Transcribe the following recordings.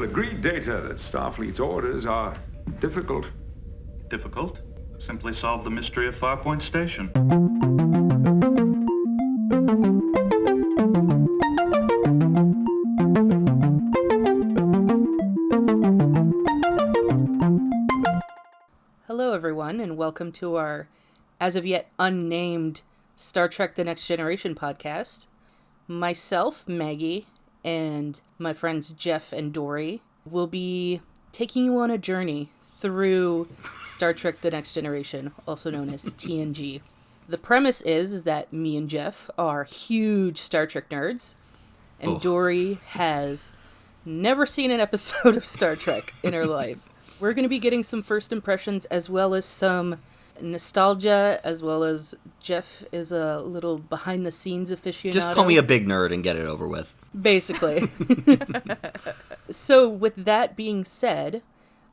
will agree, Data, that Starfleet's orders are difficult. Difficult? Simply solve the mystery of Farpoint Station. Hello, everyone, and welcome to our, as of yet, unnamed Star Trek The Next Generation podcast. Myself, Maggie, and my friends Jeff and Dory will be taking you on a journey through Star Trek The Next Generation, also known as TNG. The premise is that me and Jeff are huge Star Trek nerds, and Dory has never seen an episode of Star Trek in her life. We're going to be getting some first impressions as well as some nostalgia, as well as Jeff is a little behind-the-scenes aficionado. Just call me a big nerd and get it over with. Basically. So with that being said,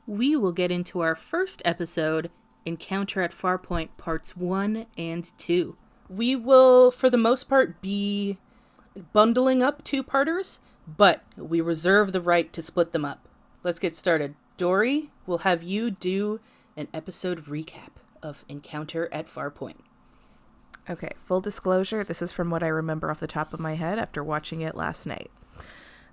we will get into our first episode, Encounter at Farpoint Parts 1 and 2. We will, for the most part, be bundling up two-parters, but we reserve the right to split them up. Let's get started. Dory, we'll have you do an episode recap of Encounter at Farpoint. Okay, full disclosure, this is from what I remember off the top of my head after watching it last night.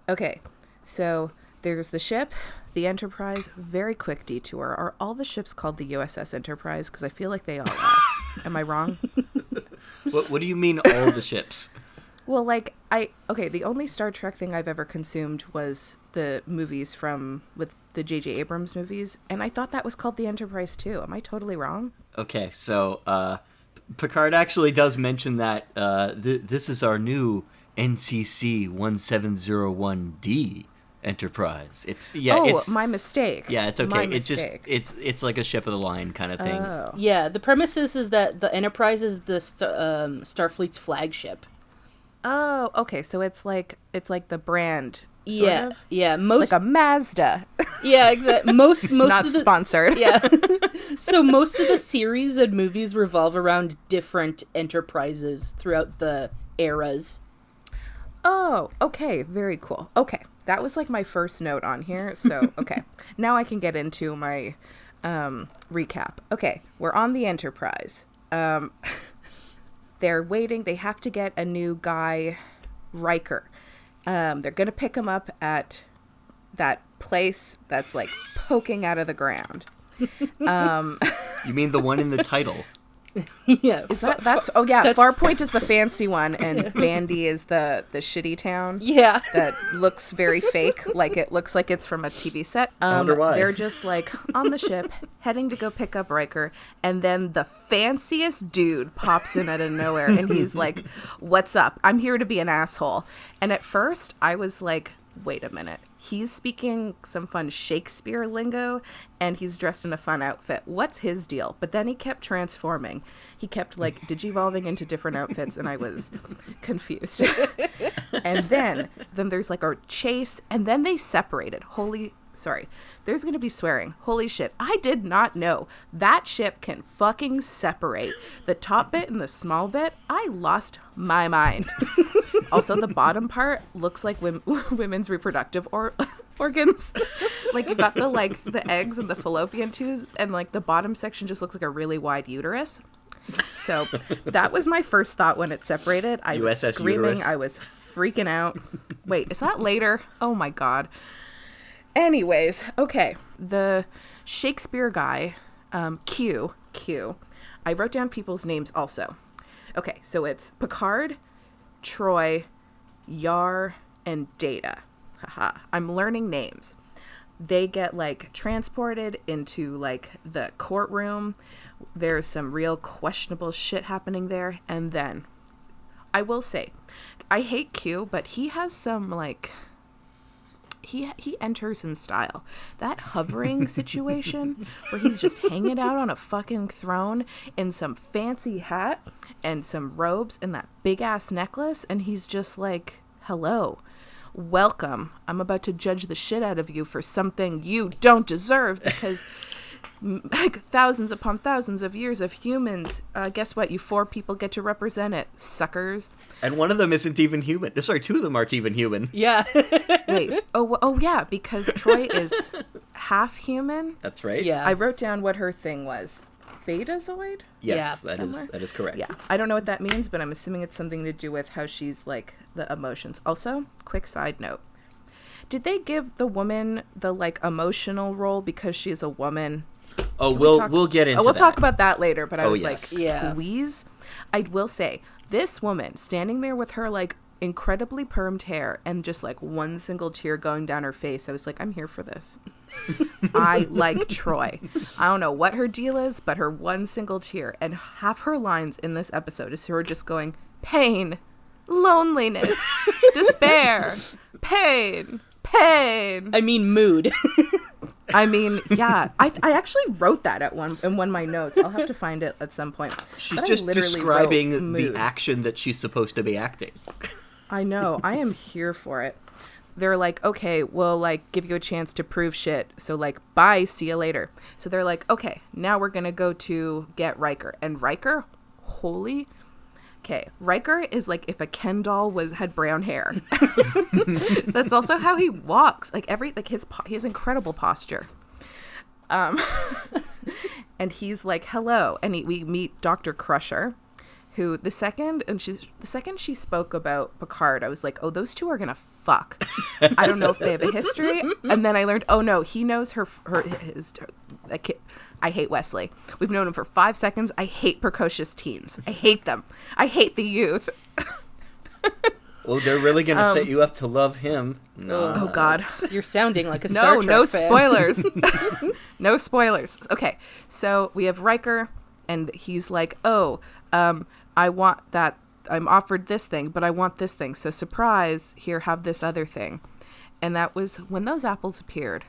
Okay, so there's the ship, the Enterprise, very quick detour. Are all the ships called the USS Enterprise? Because I feel like they all are. Am I wrong? What do you mean all the ships? Well, the only Star Trek thing I've ever consumed was the movies with the J.J. Abrams movies, and I thought that was called the Enterprise too. Am I totally wrong? Okay, so Picard actually does mention that this is our new NCC 1701D Enterprise. It's my mistake. Yeah, it's okay. My mistake. It's like a ship of the line kind of thing. Oh. Yeah, the premise is that the Enterprise is the Starfleet's flagship. Oh, okay. So it's like the brand. Sort of? Yeah. Like a Mazda. Yeah, exactly. Most not of the, sponsored. Yeah. So most of the series and movies revolve around different enterprises throughout the eras. Oh, okay. Very cool. Okay. That was like my first note on here. So, okay. Now I can get into my recap. Okay. We're on the Enterprise. They're waiting. They have to get a new guy, Riker. They're going to pick him up at that place that's like poking out of the ground. You mean the one in the title? Yeah. That's Farpoint is the fancy one and Bandy is the shitty town. Yeah. That looks very fake, like it looks like it's from a TV set. I wonder why. They're just like on the ship, heading to go pick up Riker, and then the fanciest dude pops in out of nowhere and he's like, "What's up? I'm here to be an asshole." And at first I was like, wait a minute. He's speaking some fun Shakespeare lingo, and he's dressed in a fun outfit. What's his deal? But then he kept transforming. He kept, digivolving into different outfits, and I was confused. And then there's, a chase, and then they separated. There's going to be swearing. Holy shit. I did not know. That ship can fucking separate. The top bit and the small bit, I lost my mind. Also, the bottom part looks like women's reproductive organs. You got the eggs and the fallopian tubes, and the bottom section just looks like a really wide uterus. So that was my first thought when it separated. I was screaming. Uterus. I was freaking out. Wait, is that later? Oh my God. Anyways, okay. The Shakespeare guy, Q. I wrote down people's names also. Okay, so it's Picard, Troy, Yar, and Data. Haha. I'm learning names. They get transported into the courtroom. There's some real questionable shit happening there. And then I will say, I hate Q, but he has some he enters in style. That hovering situation where he's just hanging out on a fucking throne in some fancy hat and some robes and that big ass necklace, and he's just like, hello, welcome. I'm about to judge the shit out of you for something you don't deserve, because like thousands upon thousands of years of humans. Guess what? You 4 people get to represent it, suckers. And one of them isn't even human. Sorry, 2 of them aren't even human. Yeah. Wait. Oh, yeah, because Troy is half human. That's right. Yeah. I wrote down what her thing was. Betazoid? Yes, Yeah, that is correct. Yeah. I don't know what that means, but I'm assuming it's something to do with how she's like the emotions. Also, quick side note. Did they give the woman the like emotional role because she's a woman? Oh, we'll get into we'll that. talk about that later, but I was yes. like, Yeah. squeeze? I will say, this woman standing there with her like incredibly permed hair and just like one single tear going down her face, I was like, I'm here for this. I like Troy. I don't know what her deal is, but her one single tear and half her lines in this episode is her just going, pain, loneliness, despair, pain. I mean, mood. I mean, yeah. I actually wrote that in one of my notes. I'll have to find it at some point. She's But I just literally describing wrote the mood. action that she's supposed to be acting. I know. I am here for it. They're like, okay, we'll like give you a chance to prove shit. So like, bye, see you later. So they're like, okay, now we're gonna go to get Riker. And Riker, Riker is like if a Ken doll had brown hair. That's also how he walks. Like his incredible posture. And he's like, hello, and we meet Dr. Crusher, who the second she spoke about Picard, I was like, oh, those two are gonna fuck. I don't know if they have a history. And then I learned, oh no, he knows I hate Wesley. We've known him for 5 seconds. I hate precocious teens. I hate them. I hate the youth. Well, they're really going to set you up to love him. No. Oh God. You're sounding like a Star Trek No fan. spoilers. No spoilers. Okay, so we have Riker, and he's like, oh, I want that. I'm offered this thing, but I want this thing. So surprise, here, have this other thing. And that was when those apples appeared.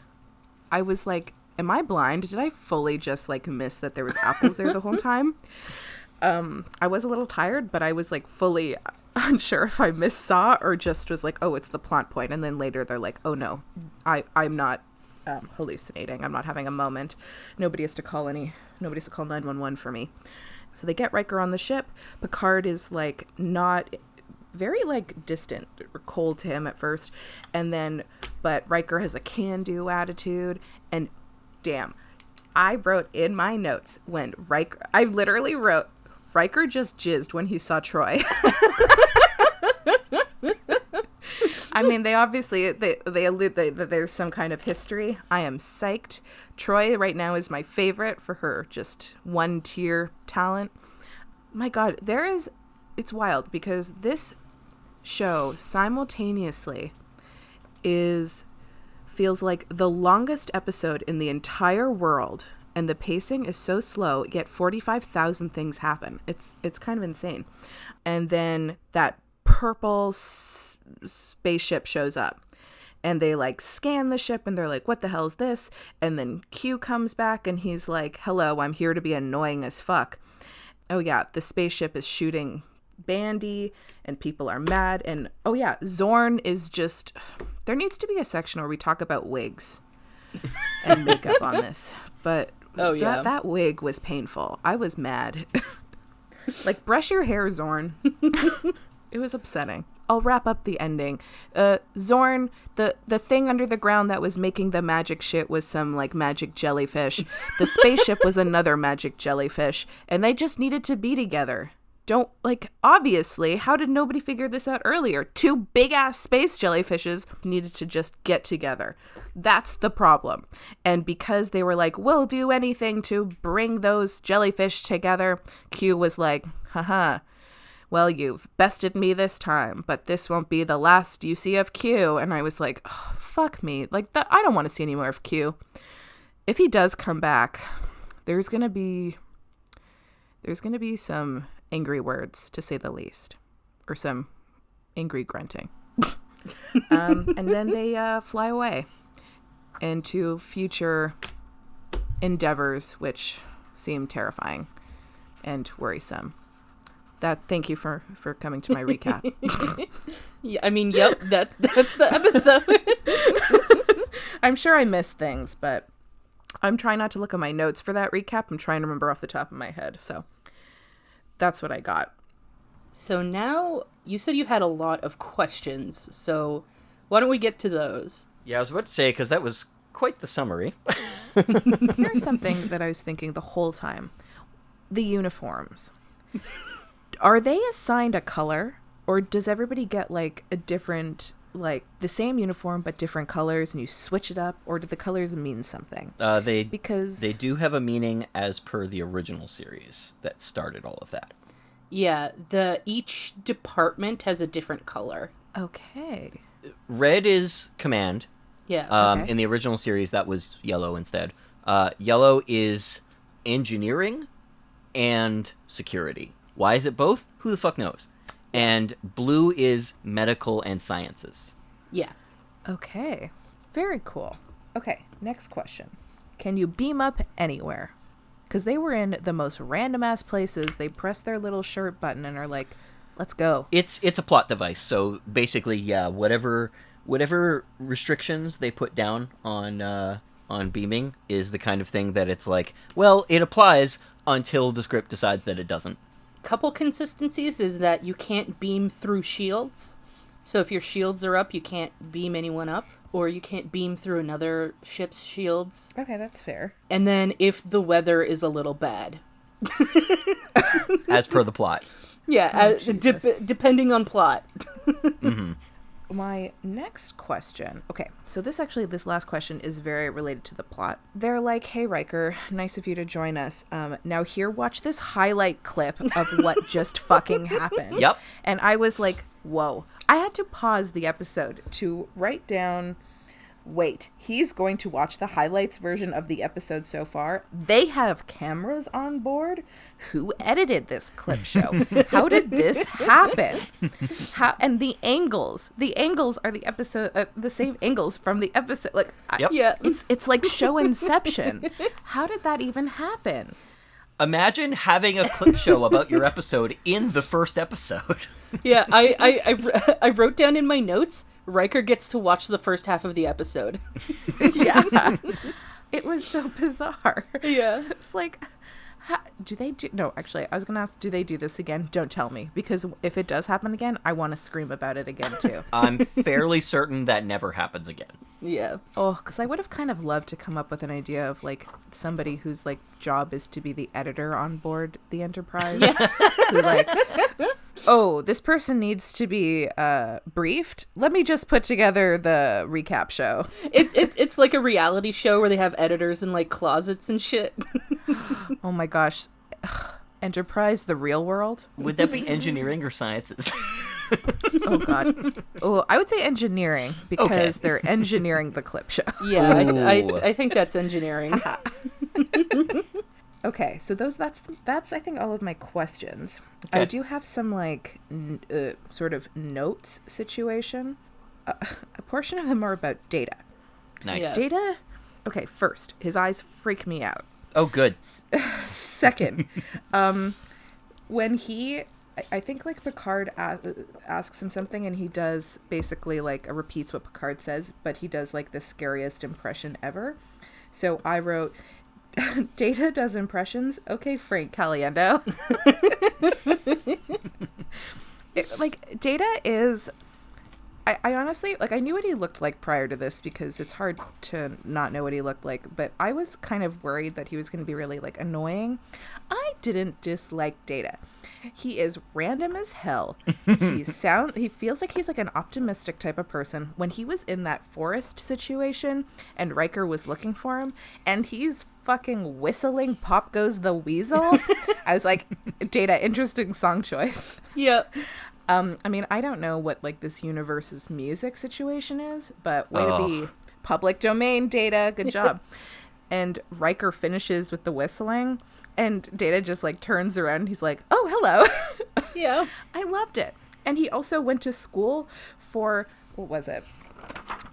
I was like, am I blind? Did I fully just like miss that there was apples there the whole time? I was a little tired, but I was like fully unsure if I missaw or just was like, oh, it's the plot point. And then later they're like, oh no, I'm not hallucinating. I'm not having a moment. Nobody has to call 911 for me. So they get Riker on the ship. Picard is like not very like distant or cold to him at first. And then, but Riker has a can-do attitude. And damn, I wrote in my notes when I literally wrote, Riker just jizzed when he saw Troy. I mean, they obviously, they allude that there's some kind of history. I am psyched. Troy right now is my favorite for her just one tier talent. My God, it's wild because this show simultaneously feels like the longest episode in the entire world, and the pacing is so slow, yet 45,000 things happen. It's kind of insane. And then that purple spaceship shows up, and they like scan the ship, and they're like, what the hell is this? And then Q comes back, and he's like, hello, I'm here to be annoying as fuck. Oh yeah, the spaceship is shooting Bandy, and people are mad. And oh yeah, Zorn is just, there needs to be a section where we talk about wigs and makeup on this, but that wig was painful. I was mad. Like, brush your hair, Zorn. It was upsetting. I'll wrap up the ending. Zorn, the thing under the ground that was making the magic shit was some like magic jellyfish. The spaceship was another magic jellyfish, and they just needed to be together. Obviously, how did nobody figure this out earlier? 2 big ass space jellyfishes needed to just get together. That's the problem. And because they were like, we'll do anything to bring those jellyfish together, Q was like, haha, well, you've bested me this time, but this won't be the last you see of Q. And I was like, oh, fuck me. Like, I don't want to see any more of Q. If he does come back, there's gonna be some angry words, to say the least, or some angry grunting. And then they fly away into future endeavors, which seem terrifying and worrisome. Thank you for coming to my recap. Yeah, I mean, yep, that's the episode. I'm sure I missed things, but I'm trying not to look at my notes for that recap. I'm trying to remember off the top of my head. So that's what I got. So now, you said you had a lot of questions, so why don't we get to those? Yeah, I was about to say, because that was quite the summary. Here's something that I was thinking the whole time. The uniforms. Are they assigned a color? Or does everybody get, like, a different, like, the same uniform but different colors and you switch it up? Or do the colors mean something? Because they do have a meaning as per the original series that started all of that. Yeah, each department has a different color. Okay. Red is command. Yeah. Okay. In the original series, that was yellow instead. Yellow is engineering and security. Why is it both? Who the fuck knows? And blue is medical and sciences. Yeah. Okay. Very cool. Okay, next question. Can you beam up anywhere? Because they were in the most random-ass places. They press their little shirt button and are like, let's go. It's a plot device. So basically, yeah, whatever restrictions they put down on beaming is the kind of thing that it's like, well, it applies until the script decides that it doesn't. Couple consistencies is that you can't beam through shields. So if your shields are up, you can't beam anyone up. Or you can't beam through another ship's shields. Okay, that's fair. And then if the weather is a little bad. As per the plot. Yeah, depending on plot. Mm-hmm. My next question. Okay, so this last question is very related to the plot. They're like, hey, Riker, nice of you to join us. Now here, watch this highlight clip of what just fucking happened. Yep. And I was like, whoa. I had to pause the episode to write down, wait, he's going to watch the highlights version of the episode so far. They have cameras on board. Who edited this clip show? How did this happen? And the angles are the episode, the same angles from the episode. Like, Yep. Yeah. it's like show Inception. How did that even happen? Imagine having a clip show about your episode in the first episode. Yeah, I wrote down in my notes, Riker gets to watch the first half of the episode. Yeah. It was so bizarre. Yeah. It's like, no, actually, I was going to ask, do they do this again? Don't tell me. Because if it does happen again, I want to scream about it again, too. I'm fairly certain that never happens again. Yeah. Oh, because I would have kind of loved to come up with an idea of, like, somebody whose, like, job is to be the editor on board the Enterprise. Yeah. Who, like, oh, this person needs to be briefed. Let me just put together the recap show. It's like a reality show where they have editors in, like, closets and shit. Oh my gosh. Enterprise, the real world? Would that be engineering or sciences? Oh god. Oh, I would say engineering because they're engineering the clip show. Yeah, I think that's engineering. Okay, so that's I think all of my questions. Okay. I do have some like sort of notes situation. A portion of them are about Data. Nice. Yeah. Data. Okay, first, his eyes freak me out. Oh, good. Second, when I think like Picard asks him something and he does basically like repeats what Picard says, but he does like the scariest impression ever. So I wrote, Data does impressions. Okay, Frank Caliendo. Like Data is, I honestly, like, I knew what he looked like prior to this because it's hard to not know what he looked like, but I was kind of worried that he was going to be really, like, annoying. I didn't dislike Data. He is random as hell. He feels like he's, like, an optimistic type of person. When he was in that forest situation and Riker was looking for him, and he's fucking whistling Pop Goes the Weasel, I was like, Data, interesting song choice. Yep. I mean, I don't know what, like, this universe's music situation is, but way to be public domain, Data. Good job. And Riker finishes with the whistling, and Data just, like, turns around, and he's like, oh, hello. Yeah. I loved it. And he also went to school for, what was it?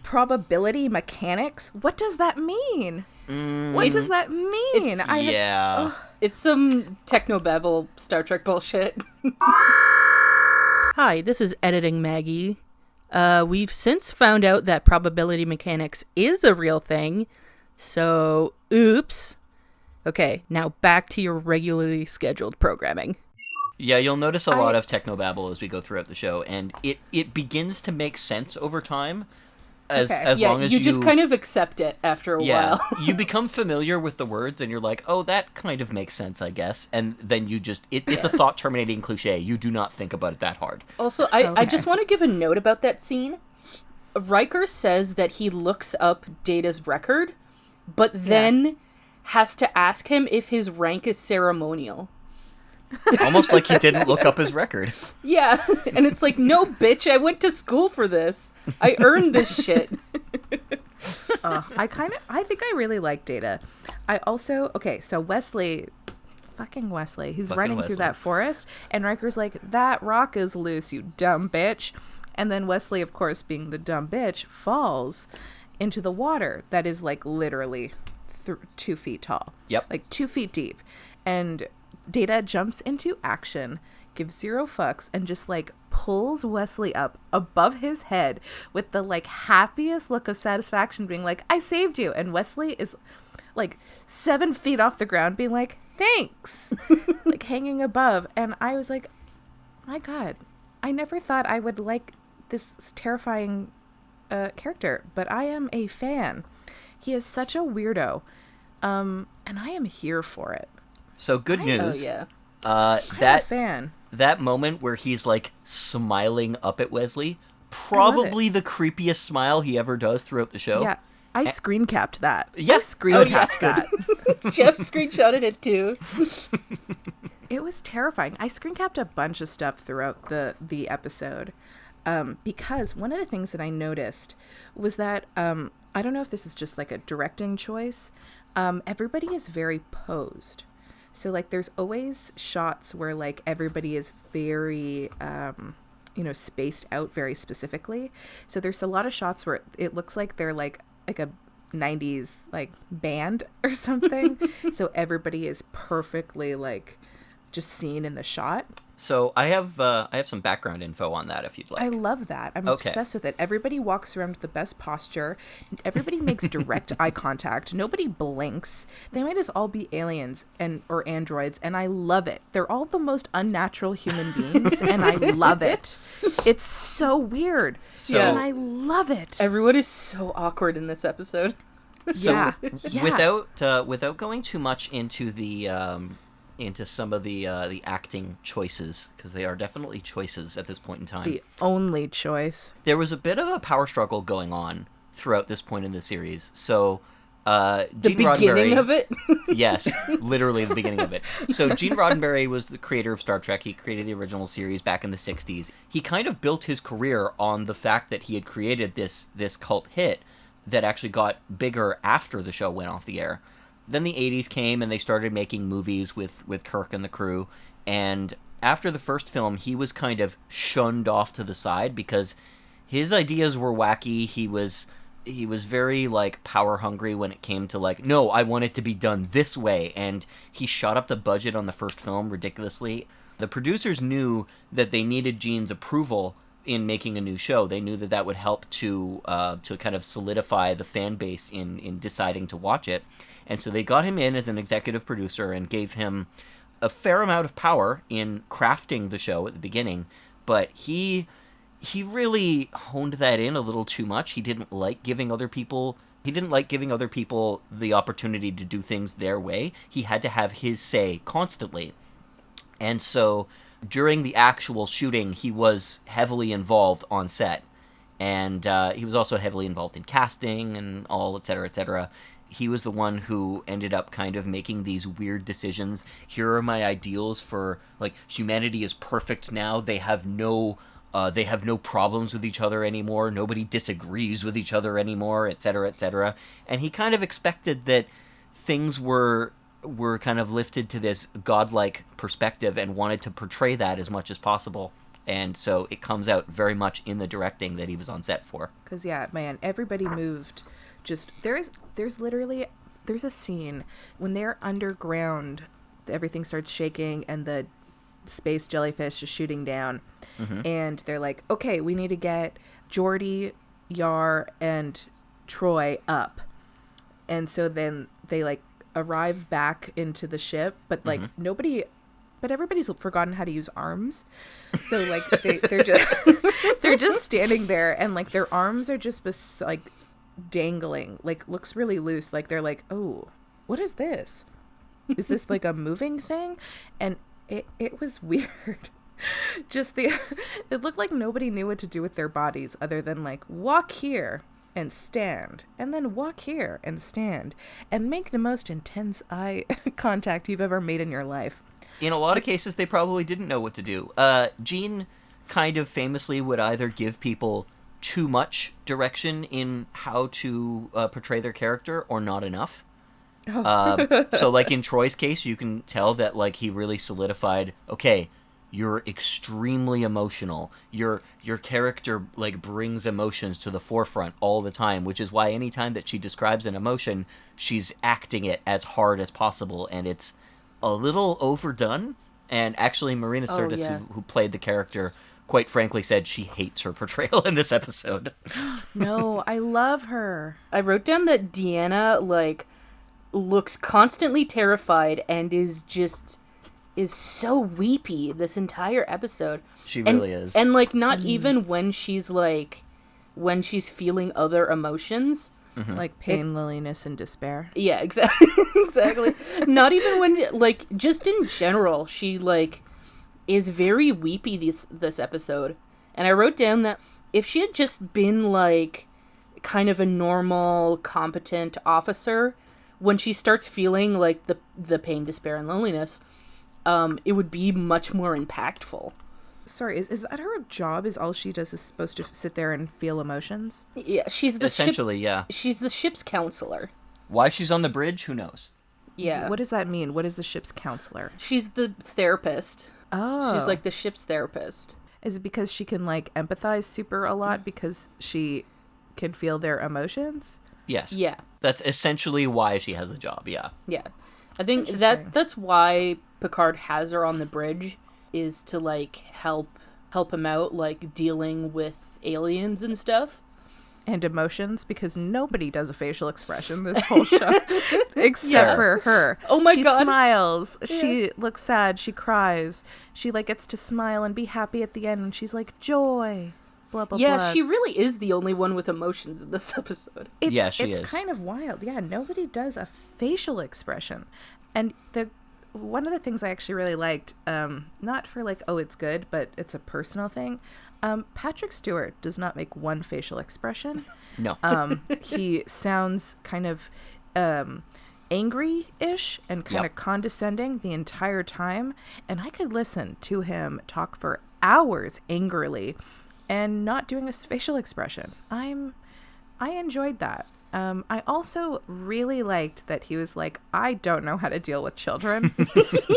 Probability mechanics? What does that mean? What does that mean? It's some technobabble Star Trek bullshit. Hi, this is Editing Maggie. We've since found out that probability mechanics is a real thing. So, oops. Okay, now back to your regularly scheduled programming. Yeah, you'll notice a lot of technobabble as we go throughout the show, and it begins to make sense over time. As long as you just kind of accept it after a while. You become familiar with the words, and you're like, oh, that kind of makes sense, I guess. And then you just, it's a thought-terminating cliche. You do not think about it that hard. Also, I just want to give a note about that scene. Riker says that he looks up Data's record, but then has to ask him if his rank is ceremonial. Almost like he didn't look up his record. Yeah, and it's like, no, bitch, I went to school for this. I earned this shit. I think I really like Data. I also, so Wesley, he's running through that forest, and Riker's like, that rock is loose, you dumb bitch. And then Wesley, of course, being the dumb bitch, falls into the water that is like literally 2 feet tall. Yep. Like 2 feet deep. And Data jumps into action, gives 0 fucks, and just like pulls Wesley up above his head with the like happiest look of satisfaction, being like, I saved you. And Wesley is like 7 feet off the ground being like, thanks, like hanging above. And I was like, my God, I never thought I would like this terrifying character, but I am a fan. He is such a weirdo. And I am here for it. So good news. Oh, yeah. I'm a fan. That moment where he's like smiling up at Wesley, probably the creepiest smile he ever does throughout the show. Yeah, I screen capped that. Yeah. I screen capped that. Jeff screenshotted it too. It was terrifying. I screen capped a bunch of stuff throughout the episode because one of the things that I noticed was that I don't know if this is just like a directing choice. Everybody is very posed. So, like, there's always shots where, like, everybody is very, spaced out very specifically. So there's a lot of shots where it looks like they're, like a 90s, like, band or something. So everybody is perfectly, like, just seen in the shot. So I have some background info on that if you'd like. I love that. I'm obsessed with it. Everybody walks around with the best posture. Everybody makes direct eye contact. Nobody blinks. They might as all be aliens or androids, and I love it. They're all the most unnatural human beings, and I love it. It's so weird, and I love it. Everyone is so awkward in this episode. So, without going too much into into some of the acting choices, because they are definitely choices at this point in time. The only choice. There was a bit of a power struggle going on throughout this point in the series. So, Gene beginning Roddenberry, of it? Yes, literally the beginning of it. So Gene Roddenberry was the creator of Star Trek. He created the original series back in the 60s. He kind of built his career on the fact that he had created this cult hit that actually got bigger after the show went off the air. Then the 80s came, and they started making movies with Kirk and the crew. And after the first film, he was kind of shunned off to the side because his ideas were wacky. He was very, like, power-hungry when it came to, like, no, I want it to be done this way. And he shot up the budget on the first film ridiculously. The producers knew that they needed Gene's approval in making a new show. They knew that would help to kind of solidify the fan base in deciding to watch it. And so they got him in as an executive producer and gave him a fair amount of power in crafting the show at the beginning. But he really honed that in a little too much. He didn't like giving other people the opportunity to do things their way. He had to have his say constantly. And so during the actual shooting, he was heavily involved on set. And he was also heavily involved in casting and all, et cetera, He was the one who ended up kind of making these weird decisions. Here are my ideals for, like, humanity is perfect now. They have no problems with each other anymore. Nobody disagrees with each other anymore, et cetera. And he kind of expected that things were kind of lifted to this godlike perspective and wanted to portray that as much as possible. And so it comes out very much in the directing that he was on set for. Because, yeah, man, everybody moved. Just there's a scene when they're underground, everything starts shaking and the space jellyfish is shooting down, and they're like, okay, we need to get Geordi, Yar, and Troy up. And so then they like arrive back into the ship, but like everybody's forgotten how to use arms. So like they're just they're just standing there, and like their arms are just like dangling, like looks really loose. Like they're like, oh, what is this? Is this like a moving thing? And it was weird. Just it looked like nobody knew what to do with their bodies other than like walk here and stand, and then walk here and stand, and make the most intense eye contact you've ever made in your life. In a lot of cases, they probably didn't know what to do. Jean kind of famously would either give people too much direction in how to portray their character or not enough. So, like, in Troy's case, you can tell that, like, he really solidified, okay, you're extremely emotional. Your character, like, brings emotions to the forefront all the time, which is why anytime that she describes an emotion, she's acting it as hard as possible, and it's a little overdone. And actually, Marina Sirtis, who played the character, quite frankly said she hates her portrayal in this episode. No, I love her. I wrote down that Deanna, like, looks constantly terrified and is so weepy this entire episode. She really is. And, like, not even when she's feeling other emotions. Like pain, loneliness, and despair. Yeah, exactly. Exactly. Not even when, like, just in general, she, like, is very weepy this episode. And I wrote down that if she had just been, like, kind of a normal, competent officer, when she starts feeling, like, the pain, despair, and loneliness, it would be much more impactful. Sorry, is that her job? Is all she does is supposed to sit there and feel emotions? Yeah, she's the essentially, yeah. She's the ship's counselor. Why she's on the bridge, who knows? Yeah. What does that mean? What is the ship's counselor? She's the therapist. Oh. She's like the ship's therapist. Is it because she can like empathize super a lot because she can feel their emotions? Yes. Yeah. That's essentially why she has the job, yeah. Yeah. I think that's why Picard has her on the bridge, is to like help him out, like dealing with aliens and stuff. And emotions, because nobody does a facial expression this whole show except for her. Oh my God. She smiles. Yeah. She looks sad. She cries. She like gets to smile and be happy at the end, and she's like, joy. Blah, blah, yeah, blah. she really is the only one with emotions in this episode. It's is. kind of wild. Yeah, nobody does a facial expression. And one of the things I actually really liked, not for like, oh, it's good, but it's a personal thing. Patrick Stewart does not make one facial expression. No. He sounds kind of angry-ish and kind of condescending the entire time. And I could listen to him talk for hours angrily and not doing a facial expression. I enjoyed that. I also really liked that he was like, I don't know how to deal with children.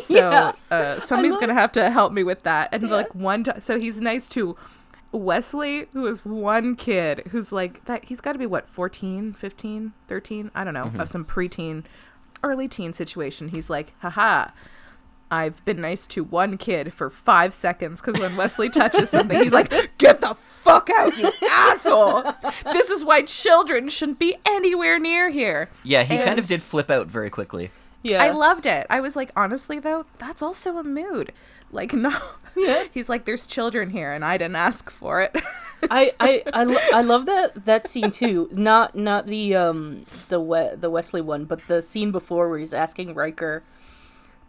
So somebody's going to have to help me with that. And like one time, so he's nice to Wesley, who is one kid who's like that. He's got to be what, 14, 15, 13? I don't know, of some preteen, early teen situation. He's like, haha, I've been nice to one kid for 5 seconds, because when Wesley touches something, he's like, get the fuck out, you asshole. This is why children shouldn't be anywhere near here. Yeah, he kind of did flip out very quickly. Yeah. I loved it. I was like, honestly, though, that's also a mood. Like, no. Yeah. He's like, there's children here, and I didn't ask for it. I love that scene too. Not the Wesley one, but the scene before where he's asking Riker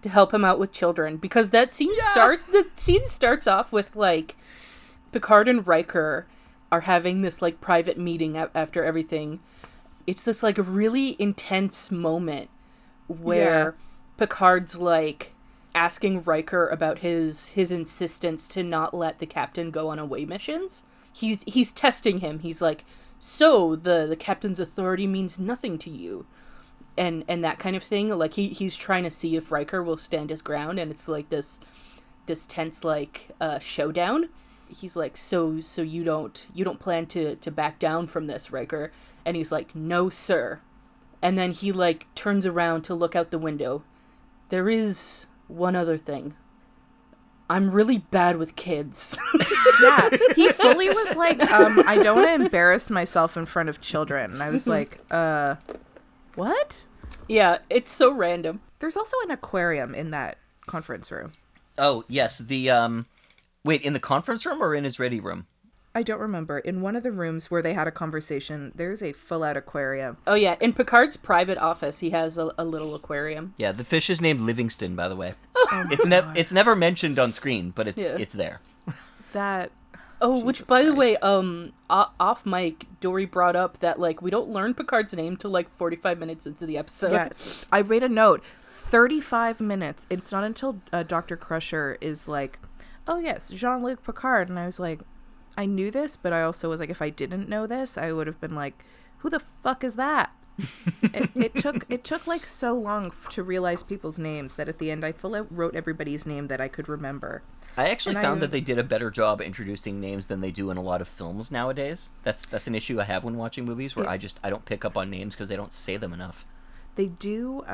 to help him out with children, because that scene starts off with like Picard and Riker are having this like private meeting after everything. It's this like really intense moment where Picard's like asking Riker about his insistence to not let the captain go on away missions. He's testing him. He's like, so the captain's authority means nothing to you. And that kind of thing. Like he's trying to see if Riker will stand his ground, and it's like this tense like showdown. He's like, so you don't plan to back down from this, Riker? And he's like, no, sir. And then he like turns around to look out the window. There is one other thing. I'm really bad with kids. Yeah, he fully was like, I don't want to embarrass myself in front of children. And I was like, What? Yeah, it's so random. There's also an aquarium in that conference room. Oh, yes, the, wait, in the conference room or in his ready room? I don't remember. In one of the rooms where they had a conversation, there's a full-out aquarium. Oh yeah, in Picard's private office, he has a little aquarium. Yeah, the fish is named Livingston, by the way. It's never mentioned on screen, but it's there. That... Oh, Jesus which, by the Christ. way, off mic, Dory brought up that, like, we don't learn Picard's name till, like, 45 minutes into the episode. Yeah, I made a note. 35 minutes. It's not until Dr. Crusher is like, oh yes, Jean-Luc Picard. And I was like, I knew this, but I also was like, if I didn't know this, I would have been like, who the fuck is that? it took like so long to realize people's names that at the end I full out wrote everybody's name that I could remember. I actually found that they did a better job introducing names than they do in a lot of films nowadays. That's an issue I have when watching movies, where I don't pick up on names because they don't say them enough. They do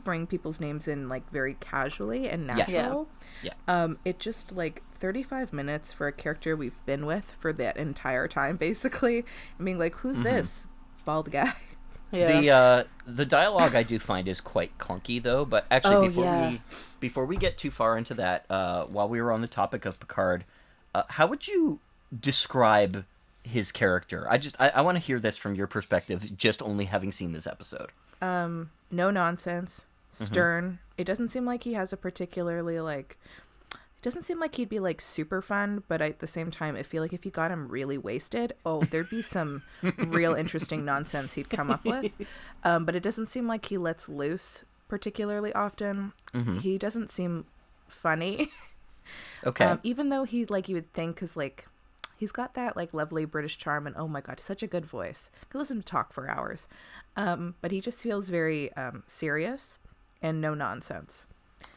bring people's names in like very casually and natural. Yes. It just like 35 minutes for a character we've been with for that entire time, basically. I mean, like, who's this bald guy? Yeah. The dialogue I do find is quite clunky though, but actually before we get too far into that, while we were on the topic of Picard, how would you describe his character? I want to hear this from your perspective, just only having seen this episode. No nonsense, stern. It doesn't seem like he has a particularly like. It doesn't seem like he'd be like super fun, but at the same time, I feel like if you got him really wasted, there'd be some real interesting nonsense he'd come up with. But it doesn't seem like he lets loose particularly often. He doesn't seem funny. Okay. Even though he like you would think, because like he's got that like lovely British charm, and oh my god, such a good voice. Could listen to talk for hours. But he just feels very serious and no nonsense.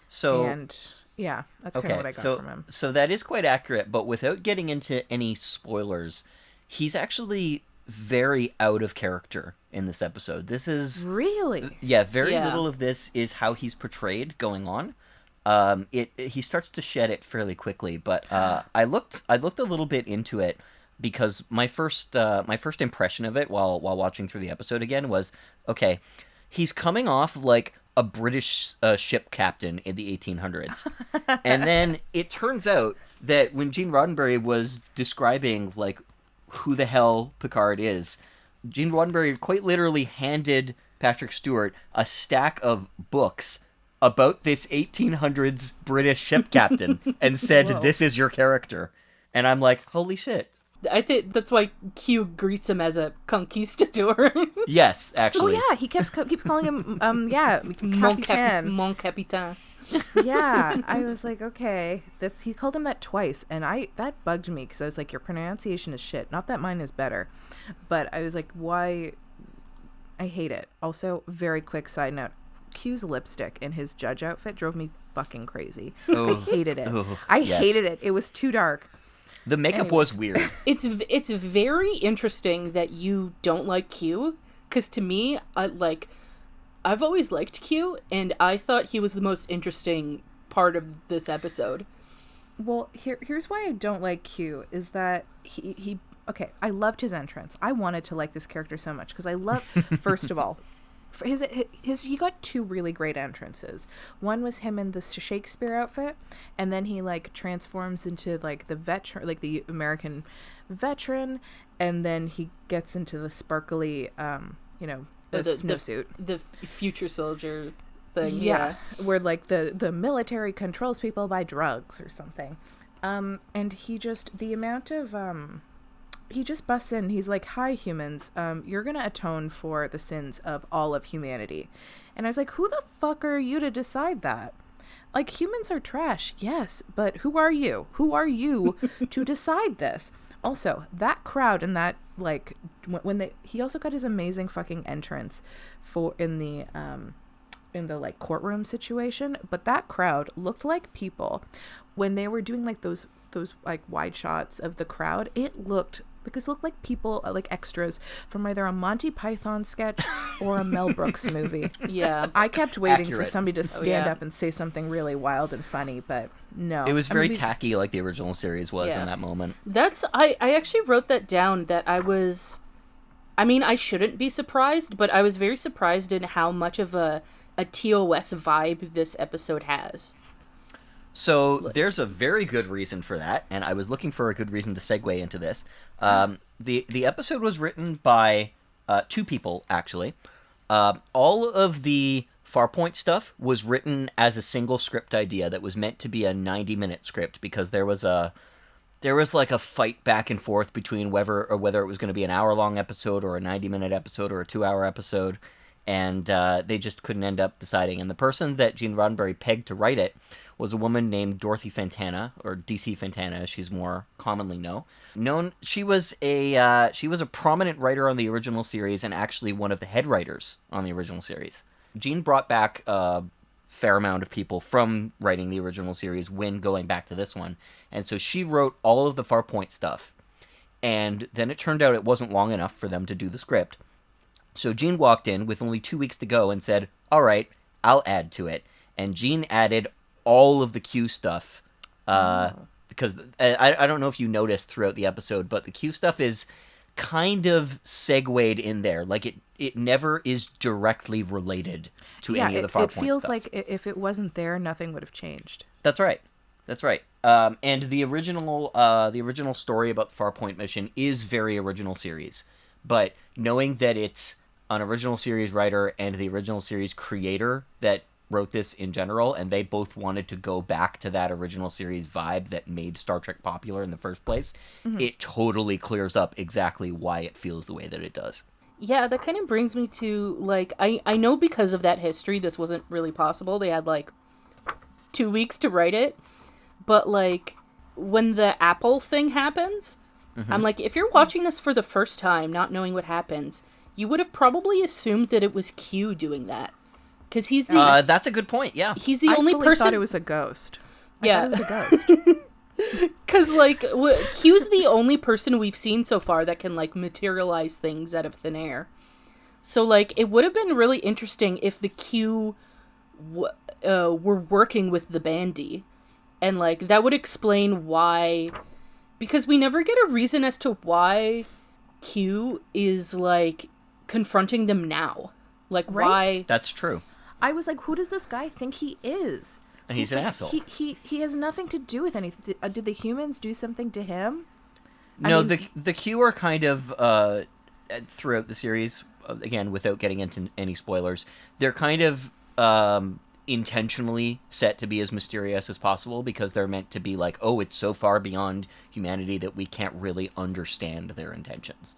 So. Yeah, that's kind of what I got from him. So that is quite accurate, but without getting into any spoilers, he's actually very out of character in this episode. This is... Really? Yeah, very little of this is how he's portrayed going on. He starts to shed it fairly quickly, but I looked a little bit into it because my first impression of it while watching through the episode again was, okay, he's coming off like a British ship captain in the 1800s. And then it turns out that when Gene Roddenberry was describing, like, who the hell Picard is, Gene Roddenberry quite literally handed Patrick Stewart a stack of books about this 1800s British ship captain and said, this is your character. And I'm like, holy shit. I think that's why Q greets him as a conquistador. Yes, actually. Oh yeah, he keeps calling him Mon Capitan. Mon Capitan. Yeah, I was like, okay, he called him that twice, and that bugged me because I was like, your pronunciation is shit. Not that mine is better, but I was like, why? I hate it. Also, very quick side note: Q's lipstick in his judge outfit drove me fucking crazy. I hated it. Hated it. It was too dark. The makeup was weird. It's very interesting that you don't like Q, because to me, I've always liked Q, and I thought he was the most interesting part of this episode. Well, here's why I don't like Q, is that he okay, I loved his entrance. I wanted to like this character so much, because I love, first of all, he got two really great entrances. One was him in the Shakespeare outfit, and then he like transforms into like the veteran, like the American veteran, and then he gets into the sparkly, the snowsuit, the future soldier thing. Yeah, where like the military controls people by drugs or something, and he just the amount of he just busts in. He's like, hi, humans. You're going to atone for the sins of all of humanity. And I was like, who the fuck are you to decide that? Like, humans are trash, yes, but who are you? Who are you to decide this? Also, that crowd and that, like, he also got his amazing fucking entrance in the like courtroom situation, but that crowd looked like people when they were doing like those like wide shots of the crowd. It looked like people, like extras from either a Monty Python sketch or a Mel Brooks movie. Yeah. I kept waiting Accurate. for somebody to stand up and say something really wild and funny, but no. It was very tacky, like the original series was in that moment. I actually wrote that down, that I was I mean, I shouldn't be surprised, but I was very surprised in how much of a TOS vibe this episode has. So there's a very good reason for that, and I was looking for a good reason to segue into this. The episode was written by 2 people, actually. All of the Farpoint stuff was written as a single script idea that was meant to be a 90-minute script, because there was like a fight back and forth between whether it was going to be an hour-long episode or a 90-minute episode or a 2-hour episode, and they just couldn't end up deciding. And the person that Gene Roddenberry pegged to write it was a woman named Dorothy Fantana, or DC Fantana, as she's more commonly known. She was a prominent writer on the original series, and actually one of the head writers on the original series. Gene brought back a fair amount of people from writing the original series when going back to this one, and so she wrote all of the Farpoint stuff. And then it turned out it wasn't long enough for them to do the script. So Gene walked in with only 2 weeks to go and said, "All right, I'll add to it." And Gene added all of the Q stuff, because I don't know if you noticed throughout the episode, but the Q stuff is kind of segued in there. Like, it never is directly related to any of the Farpoint stuff. It feels like if it wasn't there, nothing would have changed. That's right. And the original story about the Farpoint mission is very original series. But knowing that it's an original series writer and the original series creator that wrote this in general, and they both wanted to go back to that original series vibe that made Star Trek popular in the first place, it totally clears up exactly why it feels the way that it does. Yeah, that kind of brings me to, like, I know because of that history, this wasn't really possible. They had, like, 2 weeks to write it. But, like, when the Apple thing happens, I'm like, if you're watching this for the first time, not knowing what happens, you would have probably assumed that it was Q doing that. Because he's the... that's a good point, yeah. He's the only person... I thought it was a ghost. Yeah. I thought it was a ghost. Because, like, Q's the only person we've seen so far that can, like, materialize things out of thin air. So, like, it would have been really interesting if the Q were working with the Bandy. And, like, that would explain why... Because we never get a reason as to why Q is, like, confronting them now. Like, Right? why... That's true. I was like, who does this guy think he is? And he's an asshole. He has nothing to do with anything. Did the humans do something to him? No, the Q are kind of, throughout the series, again, without getting into any spoilers, they're kind of intentionally set to be as mysterious as possible, because they're meant to be like, oh, it's so far beyond humanity that we can't really understand their intentions.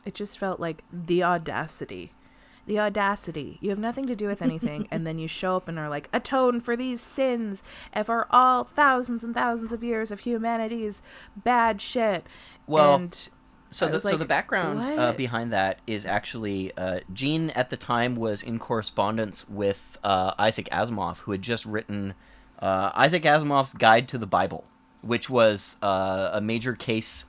It just felt like the audacity. The audacity. You have nothing to do with anything, and then you show up and are like, atone for these sins and for all thousands and thousands of years of humanity's bad shit. Well, and so the background what? behind that is actually Gene at the time was in correspondence with Isaac Asimov, who had just written Isaac Asimov's Guide to the Bible, which was a major case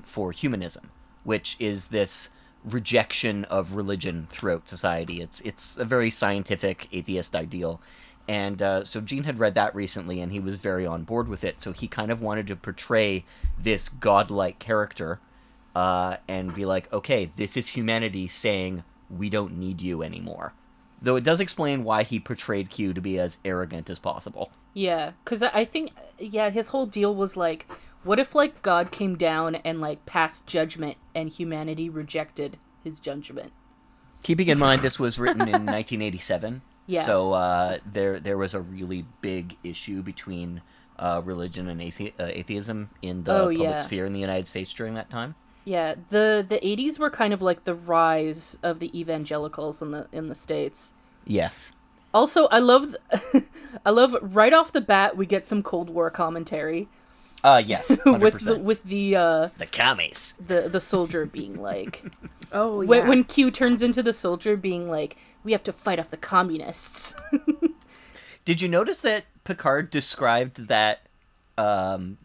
for humanism, which is this rejection of religion throughout society. It's a very scientific atheist ideal. And so Gene had read that recently, and he was very on board with it. So he kind of wanted to portray this godlike character and be like, okay, this is humanity saying, we don't need you anymore. Though it does explain why he portrayed Q to be as arrogant as possible. Yeah, because I think, his whole deal was like, what if, like, God came down and, like, passed judgment and humanity rejected his judgment? Keeping in mind this was written in 1987. Yeah. So there was a really big issue between religion and atheism in the public sphere in the United States during that time. Yeah, the 80s were kind of like the rise of the evangelicals in the States. Yes. Also, I love right off the bat we get some Cold War commentary. Yes, 100%. with the commies. The soldier being like, oh yeah, when Q turns into the soldier being like, we have to fight off the communists. Did you notice that Picard described that?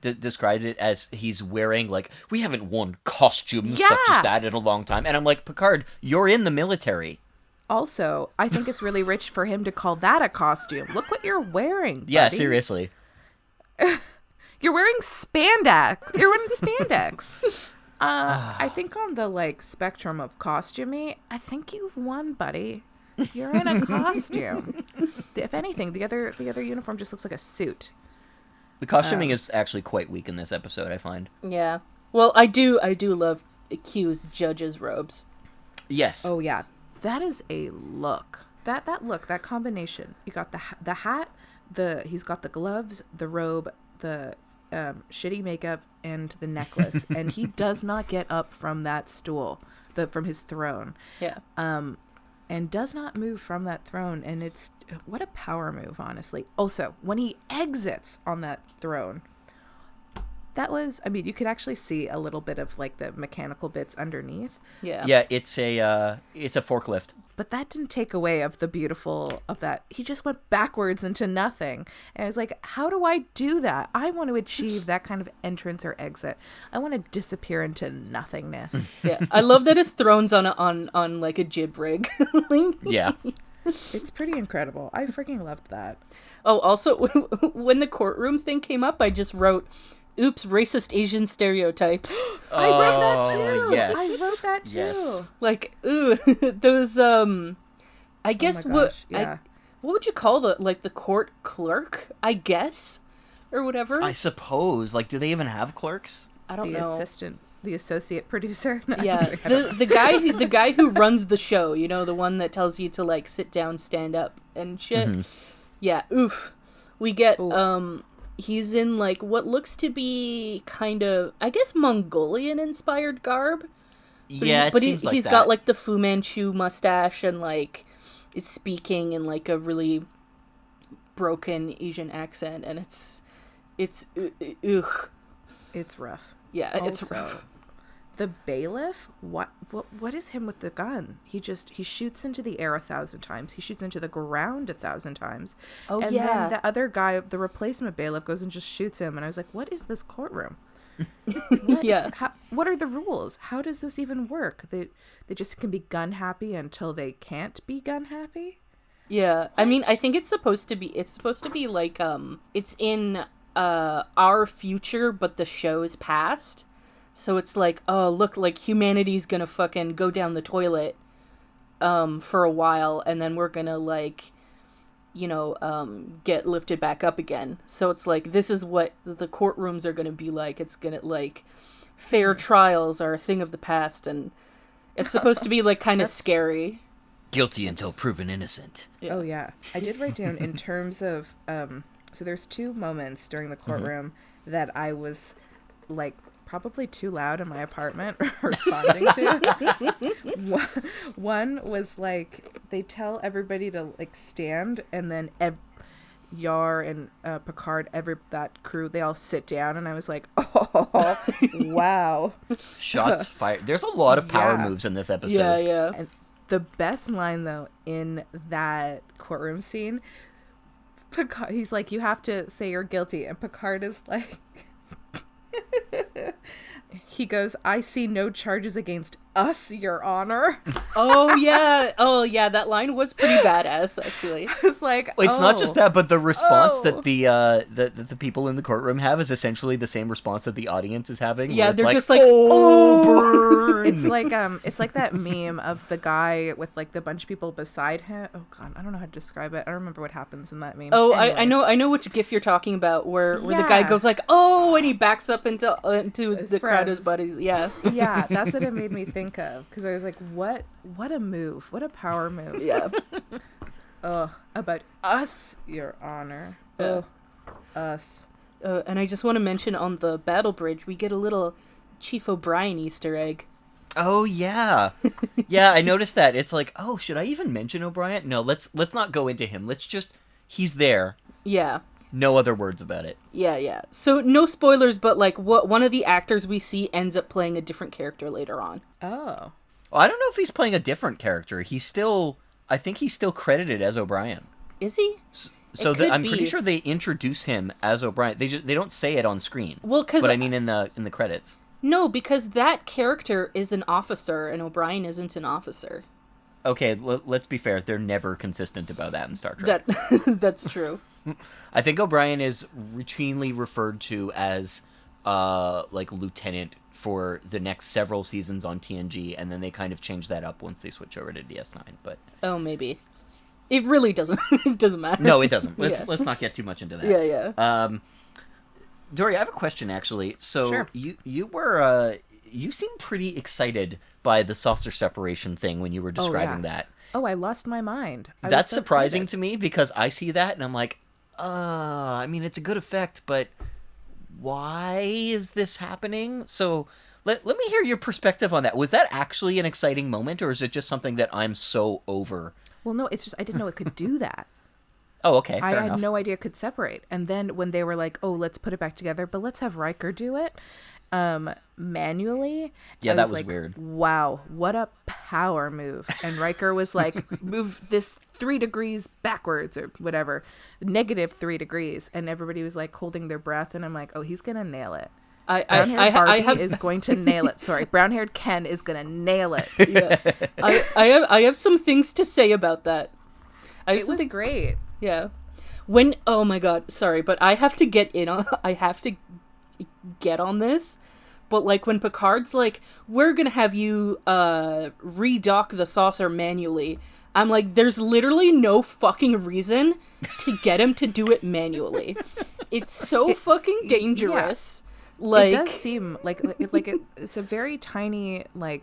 Described it as he's wearing, like, we haven't worn costumes such as that in a long time, and I'm like, Picard, you're in the military. Also, I think it's really rich for him to call that a costume. Look what you're wearing, buddy. Yeah, seriously. You're wearing spandex. You're wearing spandex. I think on the like spectrum of costumey, I think you've won, buddy. You're in a costume. If anything, the other uniform just looks like a suit. The costuming is actually quite weak in this episode, I find. Yeah. Well, I do love Q's judge's robes. Yes. Oh yeah, that is a look. That look, that combination. You got the hat, he's got the gloves, the robe, the shitty makeup, and the necklace, and he does not get up from that stool, from his throne. Yeah. And does not move from that throne, and it's what a power move, honestly. Also, when he exits on that throne, that was, I mean, you could actually see a little bit of like the mechanical bits underneath. Yeah. Yeah, it's a forklift. But that didn't take away of the beautiful of that. He just went backwards into nothing. And I was like, how do I do that? I want to achieve that kind of entrance or exit. I want to disappear into nothingness. Yeah. I love that his throne's on like a jib rig. Yeah. It's pretty incredible. I freaking loved that. Oh, also, when the courtroom thing came up, I just wrote, oops, racist Asian stereotypes. I wrote that too. Yes. I wrote that too. Yes. Like, ooh, those, I guess Oh my gosh, yeah. what would you call the court clerk, I guess? Or whatever? I suppose. Like, do they even have clerks? I don't The know. assistant, the associate producer. No, Yeah, the guy who runs the show, you know, the one that tells you to like sit down, stand up, and shit. Mm-hmm. Yeah, oof. We get he's in like what looks to be kind of, I guess, Mongolian inspired garb. Yeah, it seems like he's that. got like the Fu Manchu mustache and like is speaking in like a really broken Asian accent, and it's ugh. It's rough. Yeah, it's Also, rough. The bailiff, what is him with the gun? He shoots into the air 1,000 times. He shoots into the ground 1,000 times. Oh, and yeah. then the other guy, the replacement bailiff, goes and just shoots him. And I was like, what is this courtroom? Yeah. What are the rules? How does this even work? They just can be gun happy until they can't be gun happy? Yeah, I mean, I think it's supposed to be like, it's in, our future, but the show's past. So it's like, oh, look, like, humanity's gonna fucking go down the toilet, for a while, and then we're gonna, like, you know, get lifted back up again. So it's like, this is what the courtrooms are gonna be like. It's gonna, like, fair trials are a thing of the past, and it's supposed to be, like, kind of scary. Guilty until proven innocent. Yeah. Oh, yeah. I did write down in terms of, so there's 2 moments during the courtroom that I was, like, probably too loud in my apartment responding to. One was, like, they tell everybody to, like, stand, and then Yar and Picard, that crew, they all sit down, and I was like, oh, wow. Shots fired. There's a lot of power Yeah. moves in this episode. Yeah, yeah. And the best line, though, in that courtroom scene, Picard, he's like, you have to say you're guilty. And Picard is like, he goes, I see no charges against us, Your Honor. Oh, yeah, that line was pretty badass, actually. It's like, It's not just that, but the response Oh. that the people in the courtroom have is essentially the same response that the audience is having. Yeah, where it's they're like, just like, oh, burn! It's like that meme of the guy with like the bunch of people beside him. Oh god, I don't know how to describe it. I don't remember what happens in that meme. Oh, Anyways. I know which gif you're talking about, where the guy Yeah. goes like, oh, and he backs up into His the crowd of his friends. buddies. Yeah. Yeah, that's what it made me think of, because I was like, what a move, what a power move. Yeah. About us, Your Honor. Yeah. Us. And I just want to mention on the battle bridge, we get a little Chief O'Brien Easter egg. Oh yeah, yeah. I noticed that. It's like, oh, should I even mention O'Brien? No, let's not go into him. Let's just, he's there. Yeah. No other words about it. Yeah. So no spoilers, but like one of the actors we see ends up playing a different character later on. Oh. Well, I don't know if he's playing a different character. I think he's still credited as O'Brien. Is he? So It could I'm be. pretty sure they introduce him as O'Brien. They don't say it on screen. Well, 'cause but I mean in the credits. No, because that character is an officer, and O'Brien isn't an officer. Okay, let's be fair. They're never consistent about that in Star Trek. That's true. I think O'Brien is routinely referred to as like Lieutenant for the next several seasons on TNG, and then they kind of change that up once they switch over to DS9. But Oh, maybe. It really doesn't. It doesn't matter. no, it doesn't. Yeah. Let's not get too much into that. Yeah. Dory, I have a question actually. So Sure. you seemed pretty excited by the saucer separation thing when you were describing that. Oh, I lost my mind. That's surprising to me because I see that and I'm like, I mean, it's a good effect, but why is this happening? So let me hear your perspective on that. Was that actually an exciting moment, or is it just something that I'm so over? Well, no, it's just I didn't know it could do that. Oh, okay, fair I enough. had no idea it could separate. And then when they were like, "Oh, let's put it back together, but let's have Riker do it manually." Yeah, I that was like, weird. Wow, what a power move! And Riker was like, "Move this 3 degrees backwards or whatever, -3 degrees," and everybody was like holding their breath. And I'm like, "Oh, he's gonna nail it." Brown-haired Barbie is going to nail it. Sorry, brown-haired Ken is gonna nail it. Yeah. I have some things to say about that. It was great. Yeah. Oh my god, sorry, but I have to get on this. But like when Picard's like, we're gonna have you redock the saucer manually, I'm like, there's literally no fucking reason to get him to do it manually. It's so fucking dangerous. Yeah. Like, it does seem like it's a very tiny, like,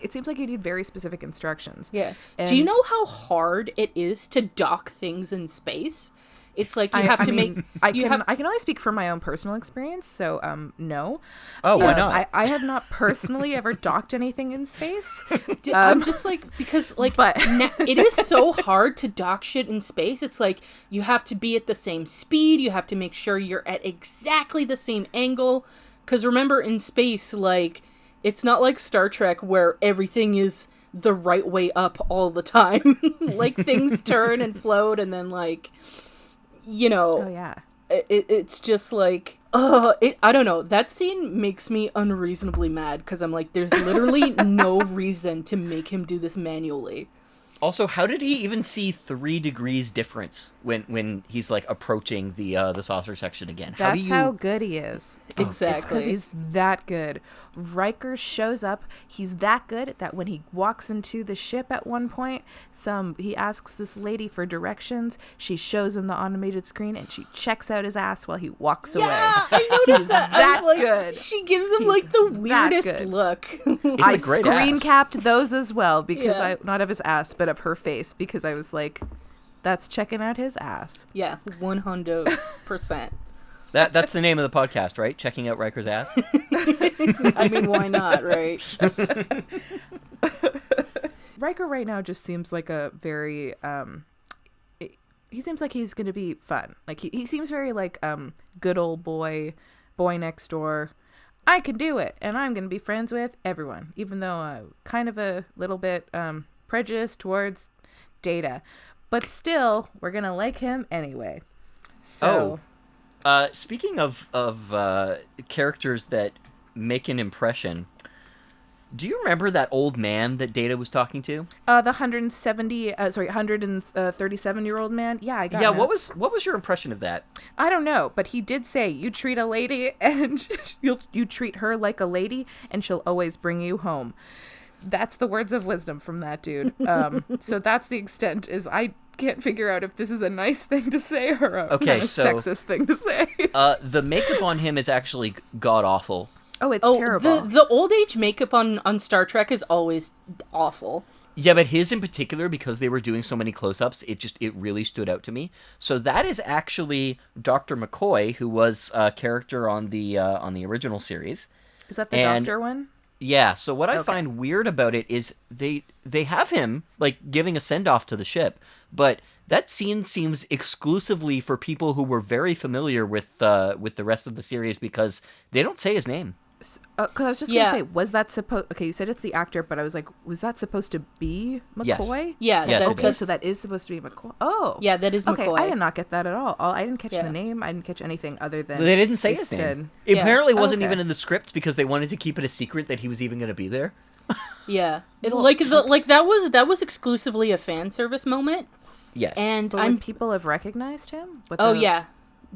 it seems like you need very specific instructions. Yeah. And do you know how hard it is to dock things in space? It's like you have to make. I can only speak from my own personal experience, so no. Oh, why not? I have not personally ever docked anything in space. I'm just like, because like, but it is so hard to dock shit in space. It's like you have to be at the same speed. You have to make sure you're at exactly the same angle. Because remember, in space, like, it's not like Star Trek where everything is the right way up all the time. Like, things turn and float, and then like, you know. Oh yeah. It's just like, I don't know. That scene makes me unreasonably mad because I'm like, there's literally no reason to make him do this manually. Also, how did he even see 3 degrees difference when he's like approaching the saucer section again? How good he is. Exactly. It's because he's that good. Riker shows up. He's that good that when he walks into the ship at one point, he asks this lady for directions. She shows him the automated screen and she checks out his ass while he walks away. I noticed that. That like, good. She gives him like the weirdest good. look. I a great screen ass. capped those as well because Yeah. not of his ass, but of her face, because I was like, that's checking out his ass. Yeah, 100%. That's the name of the podcast, right? Checking out Riker's ass. I mean, why not, right? Riker right now just seems like a very he seems like he's gonna be fun. Like he seems very like good old boy next door. I can do it, and I'm gonna be friends with everyone, even though I'm kind of a little bit prejudiced towards Data, but still we're gonna like him anyway. So Speaking of characters that make an impression, do you remember that old man that Data was talking to? the 137-year-old man. Yeah, I got Yeah, notes. what was your impression of that? I don't know, but he did say you treat a lady and you treat her like a lady and she'll always bring you home. That's the words of wisdom from that dude. So that's the extent. Is I can't figure out if this is a nice thing to say or a kind of sexist thing to say. The makeup on him is actually god awful. Oh, it's terrible. The old age makeup on Star Trek is always awful. Yeah, but his in particular, because they were doing so many close-ups, it really stood out to me. So that is actually Dr. McCoy, who was a character on the original series. Is that the doctor one? Yeah, so what I find weird about it is they have him, like, giving a send-off to the ship, but that scene seems exclusively for people who were very familiar with the rest of the series because they don't say his name. Because I was just going to say, was that supposed... Okay, you said it's the actor, but I was like, was that supposed to be McCoy? Yes. Yes, Okay, so that is supposed to be McCoy. Oh. Yeah, that is McCoy. Okay, I did not get that at all. I didn't catch the name. I didn't catch anything other than... They didn't say his name. It Yeah. apparently wasn't Okay. even in the script because they wanted to keep it a secret that he was even going to be there. Yeah, that was exclusively a fan service moment. Yes. And But would people have recognized him? With oh the- yeah,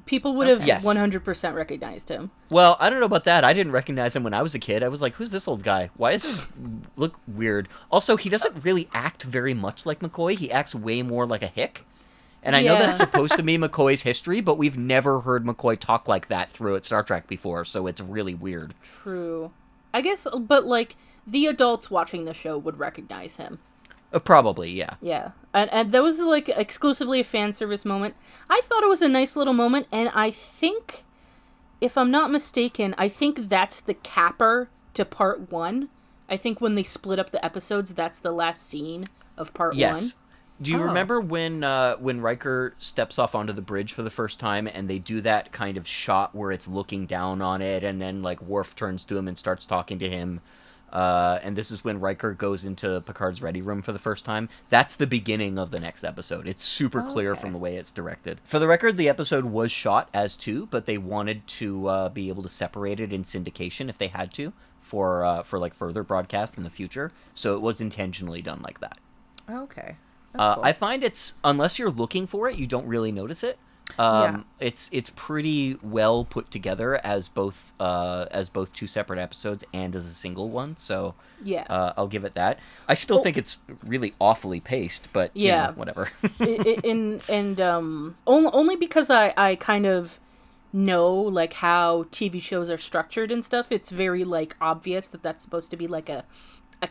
People would have Yes. 100% recognized him. Well, I don't know about that. I didn't recognize him when I was a kid. I was like, who's this old guy? Why does he look weird? Also, he doesn't really act very much like McCoy. He acts way more like a hick. And I know Yeah. that's supposed to be McCoy's history, but we've never heard McCoy talk like that throughout Star Trek before, so it's really weird. True. I guess, but, like, the adults watching the show would recognize him. Probably, yeah. Yeah. And that was, like, exclusively a fan service moment. I thought it was a nice little moment, and I think, if I'm not mistaken, I think that's the capper to part 1. I think when they split up the episodes, that's the last scene of part 1. Yes. Do you remember when Riker steps off onto the bridge for the first time, and they do that kind of shot where it's looking down on it, and then, like, Worf turns to him and starts talking to him? And this is when Riker goes into Picard's ready room for the first time. That's the beginning of the next episode. It's super clear from the way it's directed. For the record, the episode was shot as 2, but they wanted to be able to separate it in syndication if they had to for like further broadcast in the future. So it was intentionally done like that. Okay. That's cool. I find it's, unless you're looking for it, you don't really notice it. It's pretty well put together as both 2 separate episodes and as a single one. So Yeah. I'll give it that. I still think it's really awfully paced, but you know, whatever. Only because I kind of know, like, how TV shows are structured and stuff. It's very, like, obvious that that's supposed to be like a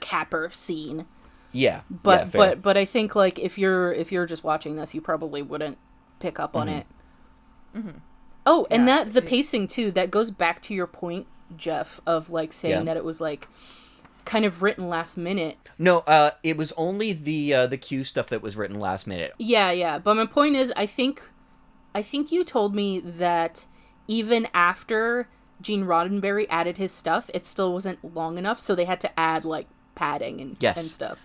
capper scene. Yeah. But I think, like, if you're just watching this, you probably wouldn't pick up on it. Mm-hmm. Oh, and the pacing too, that goes back to your point, Jeff, of, like, saying that it was, like, kind of written last minute. No, it was only the Q stuff that was written last minute. Yeah. But my point is, I think you told me that even after Gene Roddenberry added his stuff, it still wasn't long enough, so they had to add, like, padding and stuff.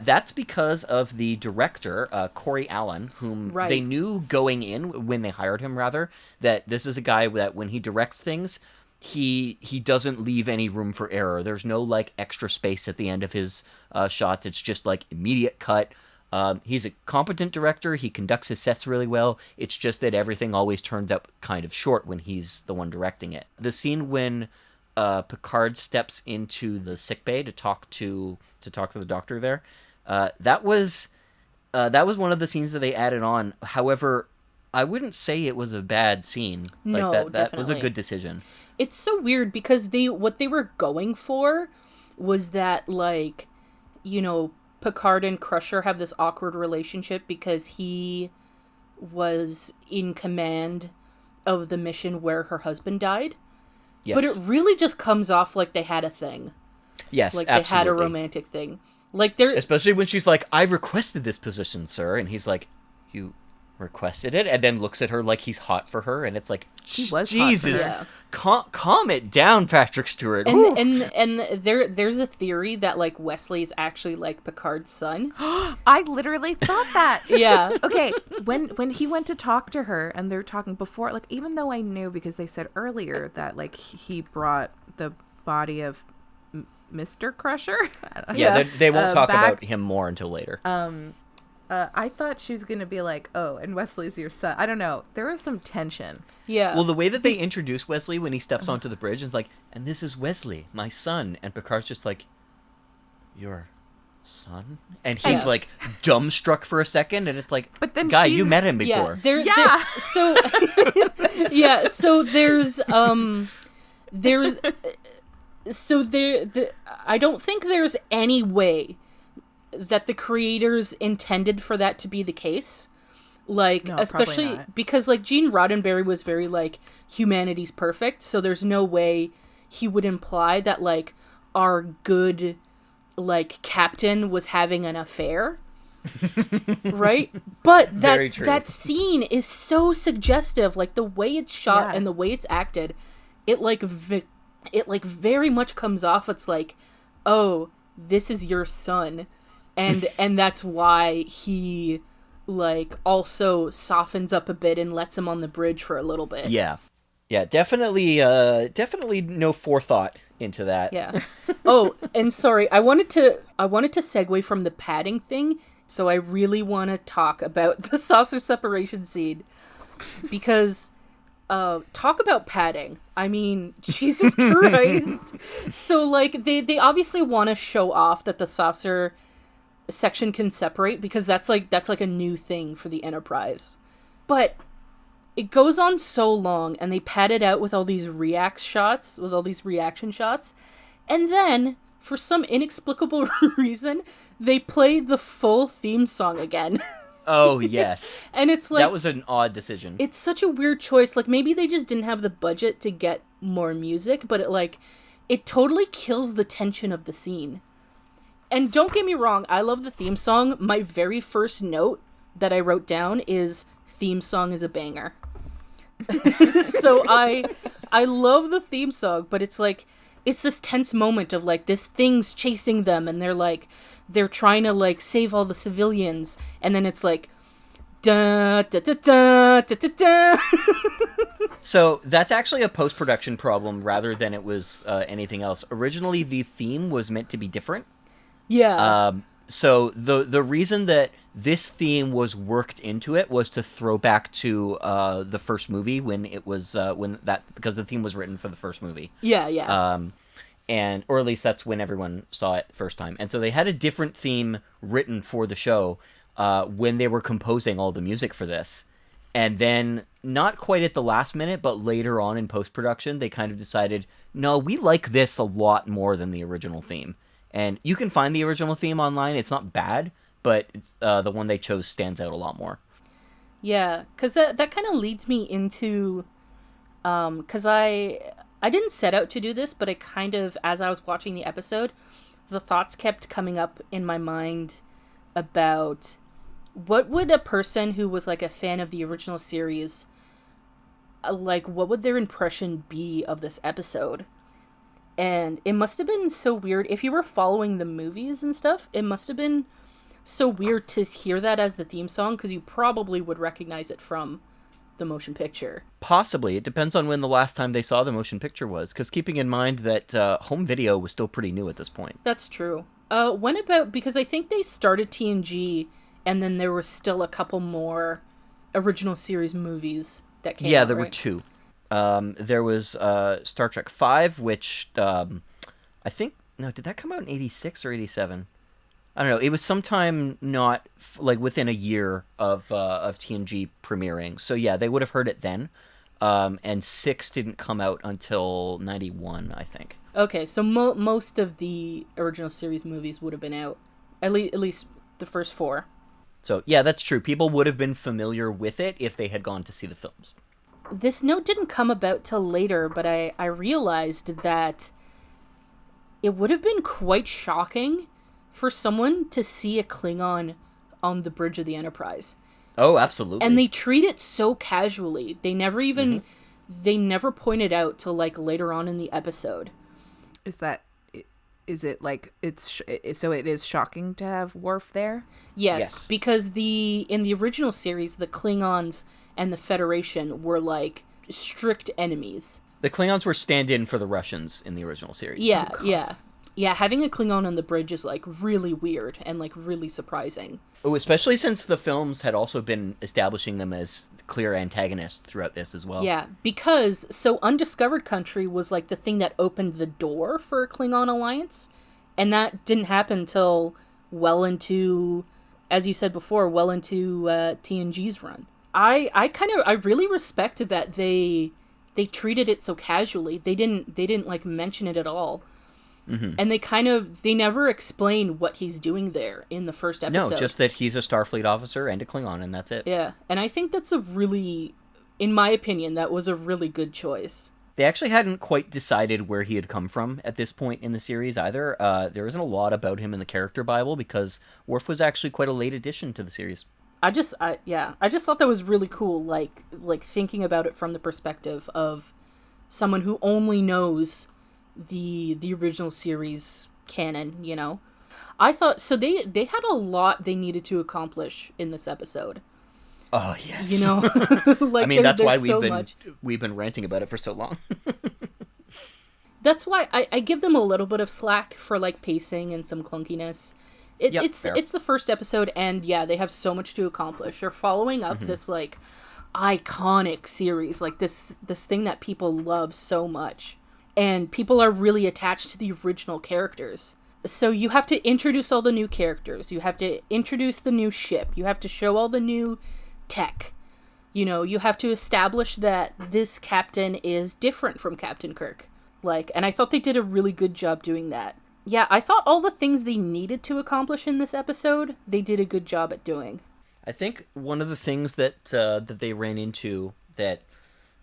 That's because of the director, Corey Allen, whom they knew going in, when they hired him, rather, that this is a guy that when he directs things, he doesn't leave any room for error. There's no, like, extra space at the end of his shots. It's just, like, immediate cut. He's a competent director. He conducts his sets really well. It's just that everything always turns out kind of short when he's the one directing it. The scene when Picard steps into the sickbay to talk to the doctor there. That was one of the scenes that they added on. However, I wouldn't say it was a bad scene. No, that definitely. was a good decision. It's so weird because what they were going for was that, like, you know, Picard and Crusher have this awkward relationship because he was in command of the mission where her husband died. Yes. But it really just comes off like they had a thing. Yes, like absolutely. they had a romantic thing. Like they're especially when she's like, "I requested this position, sir," and he's like, "You requested it?" And then looks at her like he's hot for her, and it's like, He was Jesus, hot for her. calm it down, Patrick Stewart. and there's a theory that, like, Wesley's actually, like, Picard's son. I literally thought that. Yeah. Okay, when he went to talk to her and they're talking before, like, even though I knew because they said earlier that, like, he brought the body of Mr. Crusher. Yeah, they won't talk back. about him more until later. I thought she was gonna be like, oh, and Wesley's your son. I don't know. There was some tension. Yeah. Well, the way that they introduce Wesley when he steps onto the bridge, and it's like, "And this is Wesley, my son," and Picard's just like, "Your son?" And he's like dumbstruck for a second, and it's like, But then "Guy, she's- you met him before." So I don't think there's any way that the creators intended for that to be the case. Like, No, especially probably not. because, like, Gene Roddenberry was very, like, humanity's perfect, so there's no way he would imply that, like, our good, like, captain was having an affair. Right? But Very true. that scene is so suggestive. Like, the way it's shot and the way it's acted, it, like, very much comes off. It's like, oh, this is your son. And that's why he, like, also softens up a bit and lets him on the bridge for a little bit. Yeah, definitely no forethought into that. Yeah. Oh, and sorry, I wanted to segue from the padding thing, so I really want to talk about the saucer separation scene, because talk about padding. I mean, Jesus Christ. So, like, they obviously want to show off that the saucer section can separate, because that's like a new thing for the Enterprise. But it goes on so long, and they pad it out with all these reaction shots, and then, for some inexplicable reason, they play the full theme song again. Oh, yes. And it's like... That was an odd decision. It's such a weird choice. Like, maybe they just didn't have the budget to get more music, but it totally kills the tension of the scene. And don't get me wrong, I love the theme song. My very first note that I wrote down is, theme song is a banger. So I love the theme song, but it's like, it's this tense moment of, like, this thing's chasing them, and they're trying to, like, save all the civilians, and then it's like, da da da da da da da. So that's actually a post-production problem rather than it was anything else. Originally, the theme was meant to be different. Yeah. So the reason that this theme was worked into it was to throw back to the first movie when it was because the theme was written for the first movie. Yeah. Or at least that's when everyone saw it the first time. And so they had a different theme written for the show when they were composing all the music for this. And then, not quite at the last minute, but later on in post-production, they kind of decided, no, we like this a lot more than the original theme. And you can find the original theme online. It's not bad, but the one they chose stands out a lot more. Yeah, because that kind of leads me into... Because I didn't set out to do this, but I kind of, as I was watching the episode, the thoughts kept coming up in my mind about what would a person who was, like, a fan of the original series, like, what would their impression be of this episode? And it must have been so weird. If you were following the movies and stuff, it must have been so weird to hear that as the theme song, because you probably would recognize it from the motion picture. Possibly. It depends on when the last time they saw the motion picture was, because keeping in mind that home video was still pretty new at this point. That's true. Because I think they started TNG, and then there were still a couple more original series movies that came out, Yeah, there right? were two. There was Star Trek V, which I think... No, did that come out in 86 or 87? I don't know. It was sometime not within a year of TNG premiering. So yeah, they would have heard it then. And 6 didn't come out until 91, I think. Okay, so most of the original series movies would have been out. At least the first 4. So yeah, that's true. People would have been familiar with it if they had gone to see the films. This note didn't come about till later, but I realized that it would have been quite shocking for someone to see a Klingon on the bridge of the Enterprise. Oh, absolutely. And they treat it so casually. They never even... They never pointed out till, like, later on in the episode. Is it like so it is shocking to have Worf there? Yes, because in the original series, the Klingons and the Federation were, like, strict enemies. The Klingons were stand-in for the Russians in the original series. Yeah, having a Klingon on the bridge is, like, really weird and, like, really surprising. Oh, especially since the films had also been establishing them as clear antagonists throughout this as well. Yeah, because Undiscovered Country was, like, the thing that opened the door for a Klingon alliance, and that didn't happen till well into, as you said before, well into TNG's run. I really respect that they treated it so casually. They didn't like mention it at all. Mm-hmm. And they never explain what he's doing there in the first episode. No, just that he's a Starfleet officer and a Klingon, and that's it. Yeah, and I think that's in my opinion, that was a really good choice. They actually hadn't quite decided where he had come from at this point in the series either. There isn't a lot about him in the character Bible because Worf was actually quite a late addition to the series. I just thought that was really cool, like thinking about it from the perspective of someone who only knows the original series canon, you know? I thought, so they had a lot they needed to accomplish in this episode. Oh, yes. You know? Like, I mean, that's why we've been ranting about it for so long. That's why I give them a little bit of slack for, like, pacing and some clunkiness. It's the first episode, and yeah, they have so much to accomplish. They're following up this, like, iconic series, like this thing that people love so much. And people are really attached to the original characters. So you have to introduce all the new characters. You have to introduce the new ship. You have to show all the new tech. You know, you have to establish that this captain is different from Captain Kirk. Like, and I thought they did a really good job doing that. Yeah, I thought all the things they needed to accomplish in this episode, they did a good job at doing. I think one of the things that they ran into that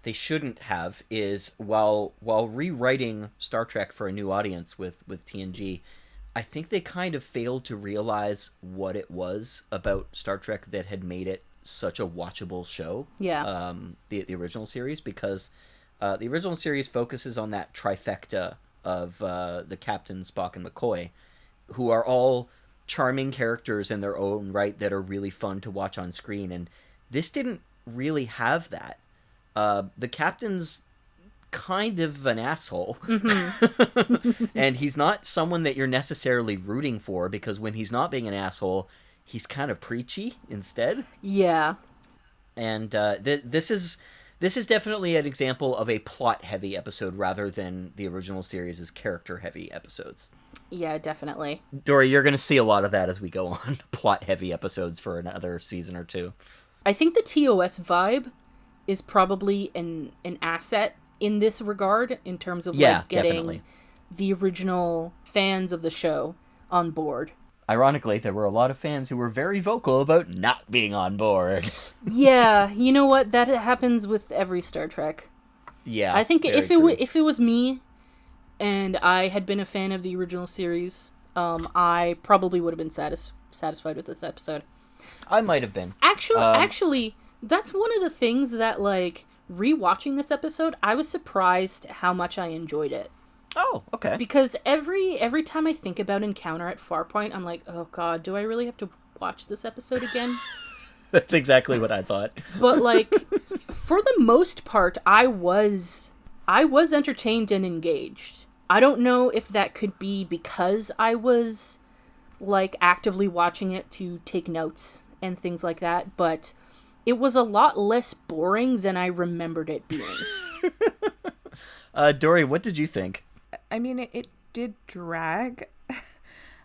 they shouldn't have is while rewriting Star Trek for a new audience with TNG, I think they kind of failed to realize what it was about Star Trek that had made it such a watchable show. Yeah. The original series, because the original series focuses on that trifecta of the Captain, Spock, and McCoy, who are all charming characters in their own right that are really fun to watch on screen. And this didn't really have that. The Captain's kind of an asshole. Mm-hmm. And he's not someone that you're necessarily rooting for, because when he's not being an asshole, he's kind of preachy instead. Yeah. And this is definitely an example of a plot-heavy episode rather than the original series' character-heavy episodes. Yeah, definitely. Dory, you're going to see a lot of that as we go on. Plot-heavy episodes for another season or two. I think the TOS vibe is probably an asset in this regard, in terms of like getting definitely the original fans of the show on board. Ironically, there were a lot of fans who were very vocal about not being on board. Yeah, you know what? That happens with every Star Trek. Yeah, I think if it was me and I had been a fan of the original series, I probably would have been satisfied with this episode. I might have been. Actually, that's one of the things that, like, rewatching this episode, I was surprised how much I enjoyed it. Oh, okay. Because every time I think about Encounter at Farpoint, I'm like, oh god, do I really have to watch this episode again? That's exactly what I thought. But, like, for the most part, I was entertained and engaged. I don't know if that could be because I was, like, actively watching it to take notes and things like that, but it was a lot less boring than I remembered it being. Dory, what did you think? I mean, it did drag.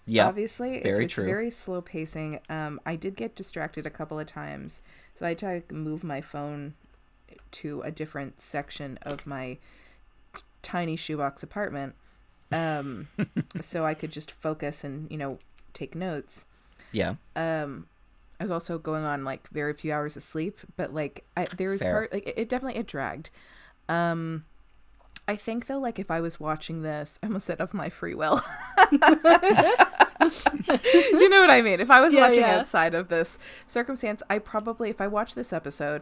Yeah, obviously. It's true. Very slow pacing. I did get distracted a couple of times, so I had to move my phone to a different section of my tiny shoebox apartment, so I could just focus and, take notes. Yeah. I was also going on like very few hours of sleep, but like there was part like it definitely dragged. I think though, like if I was watching this, I almost said of my free will. You know what I mean? If I was watching outside of this circumstance, if I watched this episode,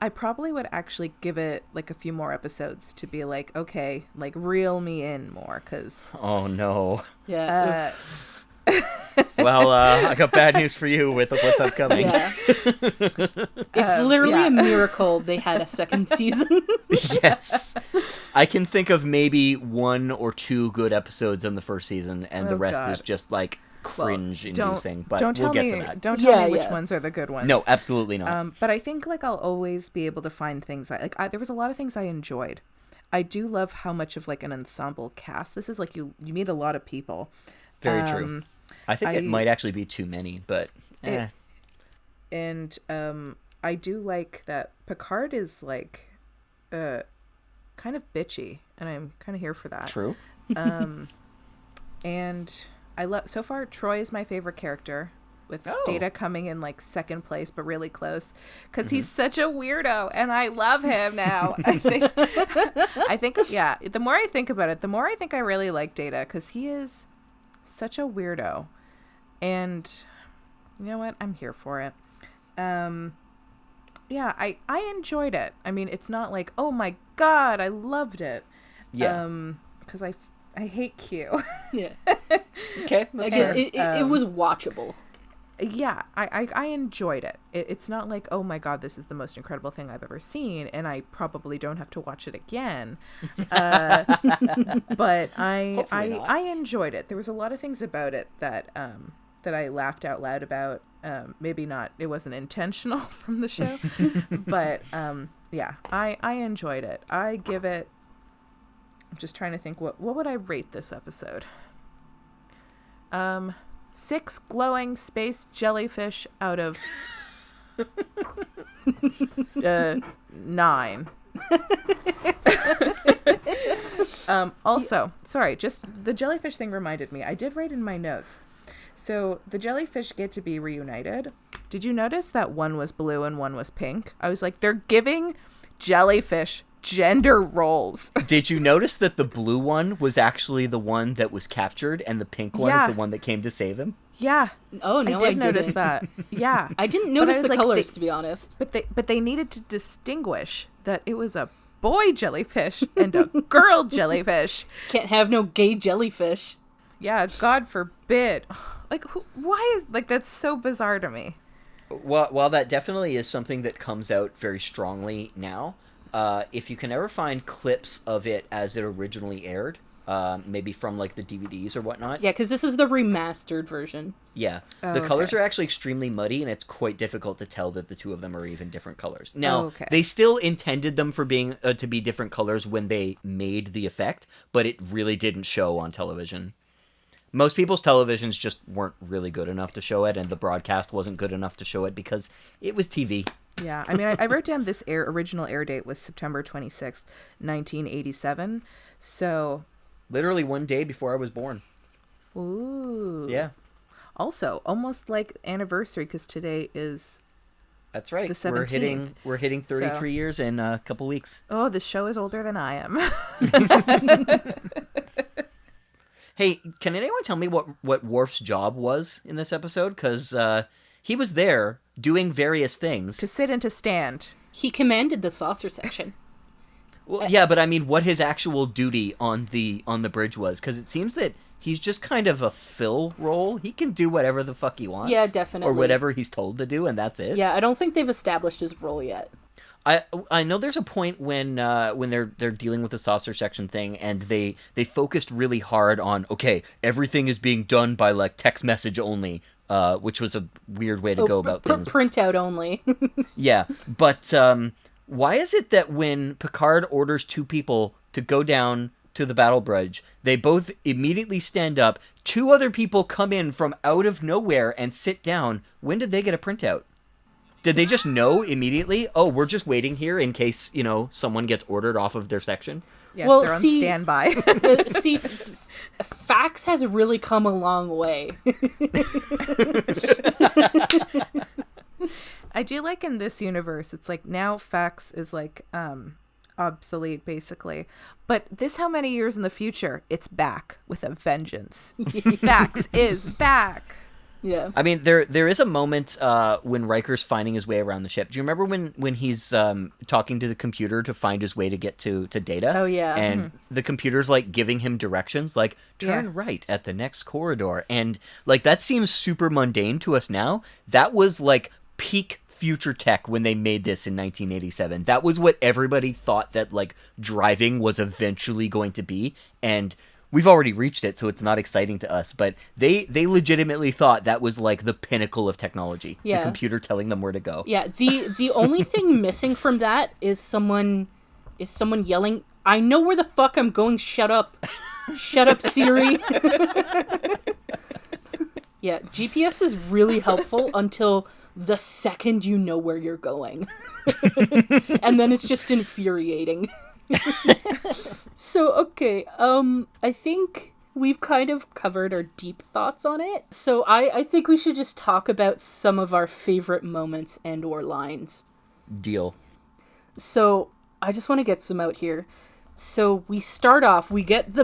I probably would actually give it like a few more episodes to be like, okay, like reel me in more, because oh no. Yeah. Well, I got bad news for you with what's upcoming. Yeah. It's literally a miracle they had a second season. Yes. I can think of maybe 1 or 2 good episodes in the first season, and the rest is just like cringe-inducing. But we'll get to that. Don't tell me which ones are the good ones. No, absolutely not. But I think like I'll always be able to find things there was a lot of things I enjoyed. I do love how much of like an ensemble cast this is. Like you meet a lot of people. Very true. I think it might actually be too many, but and I do like that Picard is like kind of bitchy, and I'm kind of here for that. True. And I love so far Troy is my favorite character, with Data coming in like second place, but really close, because he's such a weirdo, and I love him now. I think the more I think about it, the more I think I really like Data, because he is such a weirdo, and you know what, I'm here for it. I enjoyed it. I mean, it's not like, oh my god, I loved it. Because I hate Q. Yeah. Okay, that's fair. It was watchable. Yeah, I enjoyed it. It's not like, oh my god, this is the most incredible thing I've ever seen, and I probably don't have to watch it again. But I enjoyed it. There was a lot of things about it that that I laughed out loud about. Maybe not, it wasn't intentional from the show, but yeah, I enjoyed it. I give it, I'm just trying to think, what would I rate this episode? 6 glowing space jellyfish out of 9. Also, sorry, just the jellyfish thing reminded me. I did write in my notes. So the jellyfish get to be reunited. Did you notice that one was blue and one was pink? I was like, they're giving jellyfish gender roles. Did you notice that the blue one was actually the one that was captured and the pink one is the one that came to save him? Yeah. Oh, no, I did notice that. Yeah. I didn't notice the colors, to be honest. But they needed to distinguish that it was a boy jellyfish and a girl jellyfish. Can't have no gay jellyfish. Yeah, God forbid. Like, why is, like, that's so bizarre to me. While that definitely is something that comes out very strongly now, if you can ever find clips of it as it originally aired, maybe from, like, the DVDs or whatnot. Yeah, because this is the remastered version. Yeah. The colors are actually extremely muddy, and it's quite difficult to tell that the two of them are even different colors. Now, they still intended them for being to be different colors when they made the effect, but it really didn't show on television. Most people's televisions just weren't really good enough to show it, and the broadcast wasn't good enough to show it because it was TV. Yeah, I mean, I wrote down this original air date was September 26th, 1987, so... Literally one day before I was born. Ooh. Yeah. Also, almost like anniversary, because today is... That's right. The 17th. We're hitting 33 years in a couple weeks. Oh, this show is older than I am. Hey, can anyone tell me what Worf's job was in this episode? Because he was there doing various things. To sit and to stand. He commanded the saucer section. Well, yeah, but I mean, what his actual duty on the bridge was? Because it seems that he's just kind of a fill role. He can do whatever the fuck he wants. Yeah, definitely. Or whatever he's told to do, and that's it. Yeah, I don't think they've established his role yet. I know there's a point when they're dealing with the saucer section thing, and they focused really hard on, okay, everything is being done by, like, text message only, which was a weird way to go about things. Printout only. Yeah, but why is it that when Picard orders 2 people to go down to the battle bridge, they both immediately stand up, 2 other people come in from out of nowhere and sit down? When did they get a printout? Did they just know immediately? Oh, we're just waiting here in case, someone gets ordered off of their section? Yes, well, they're on standby. Fax has really come a long way. I do like in this universe, it's like now fax is like obsolete, basically. But this how many years in the future? It's back with a vengeance. Fax is back. Yeah. I mean, there is a moment when Riker's finding his way around the ship. Do you remember when he's talking to the computer to find his way to get to Data? Oh, yeah. And the computer's, like, giving him directions, like, turn right at the next corridor. And, like, that seems super mundane to us now. That was, like, peak future tech when they made this in 1987. That was what everybody thought that, like, driving was eventually going to be. And... we've already reached it, so it's not exciting to us, but they legitimately thought that was, like, the pinnacle of technology. Yeah. The computer telling them where to go. Yeah, the only thing missing from that is someone yelling, "I know where the fuck I'm going, shut up. Shut up, Siri." Yeah, GPS is really helpful until the second you know where you're going. And then it's just infuriating. So, okay, I think we've kind of covered our deep thoughts on it. So I think we should just talk about some of our favorite moments and or lines. Deal. So I just want to get some out here. So we start off, we get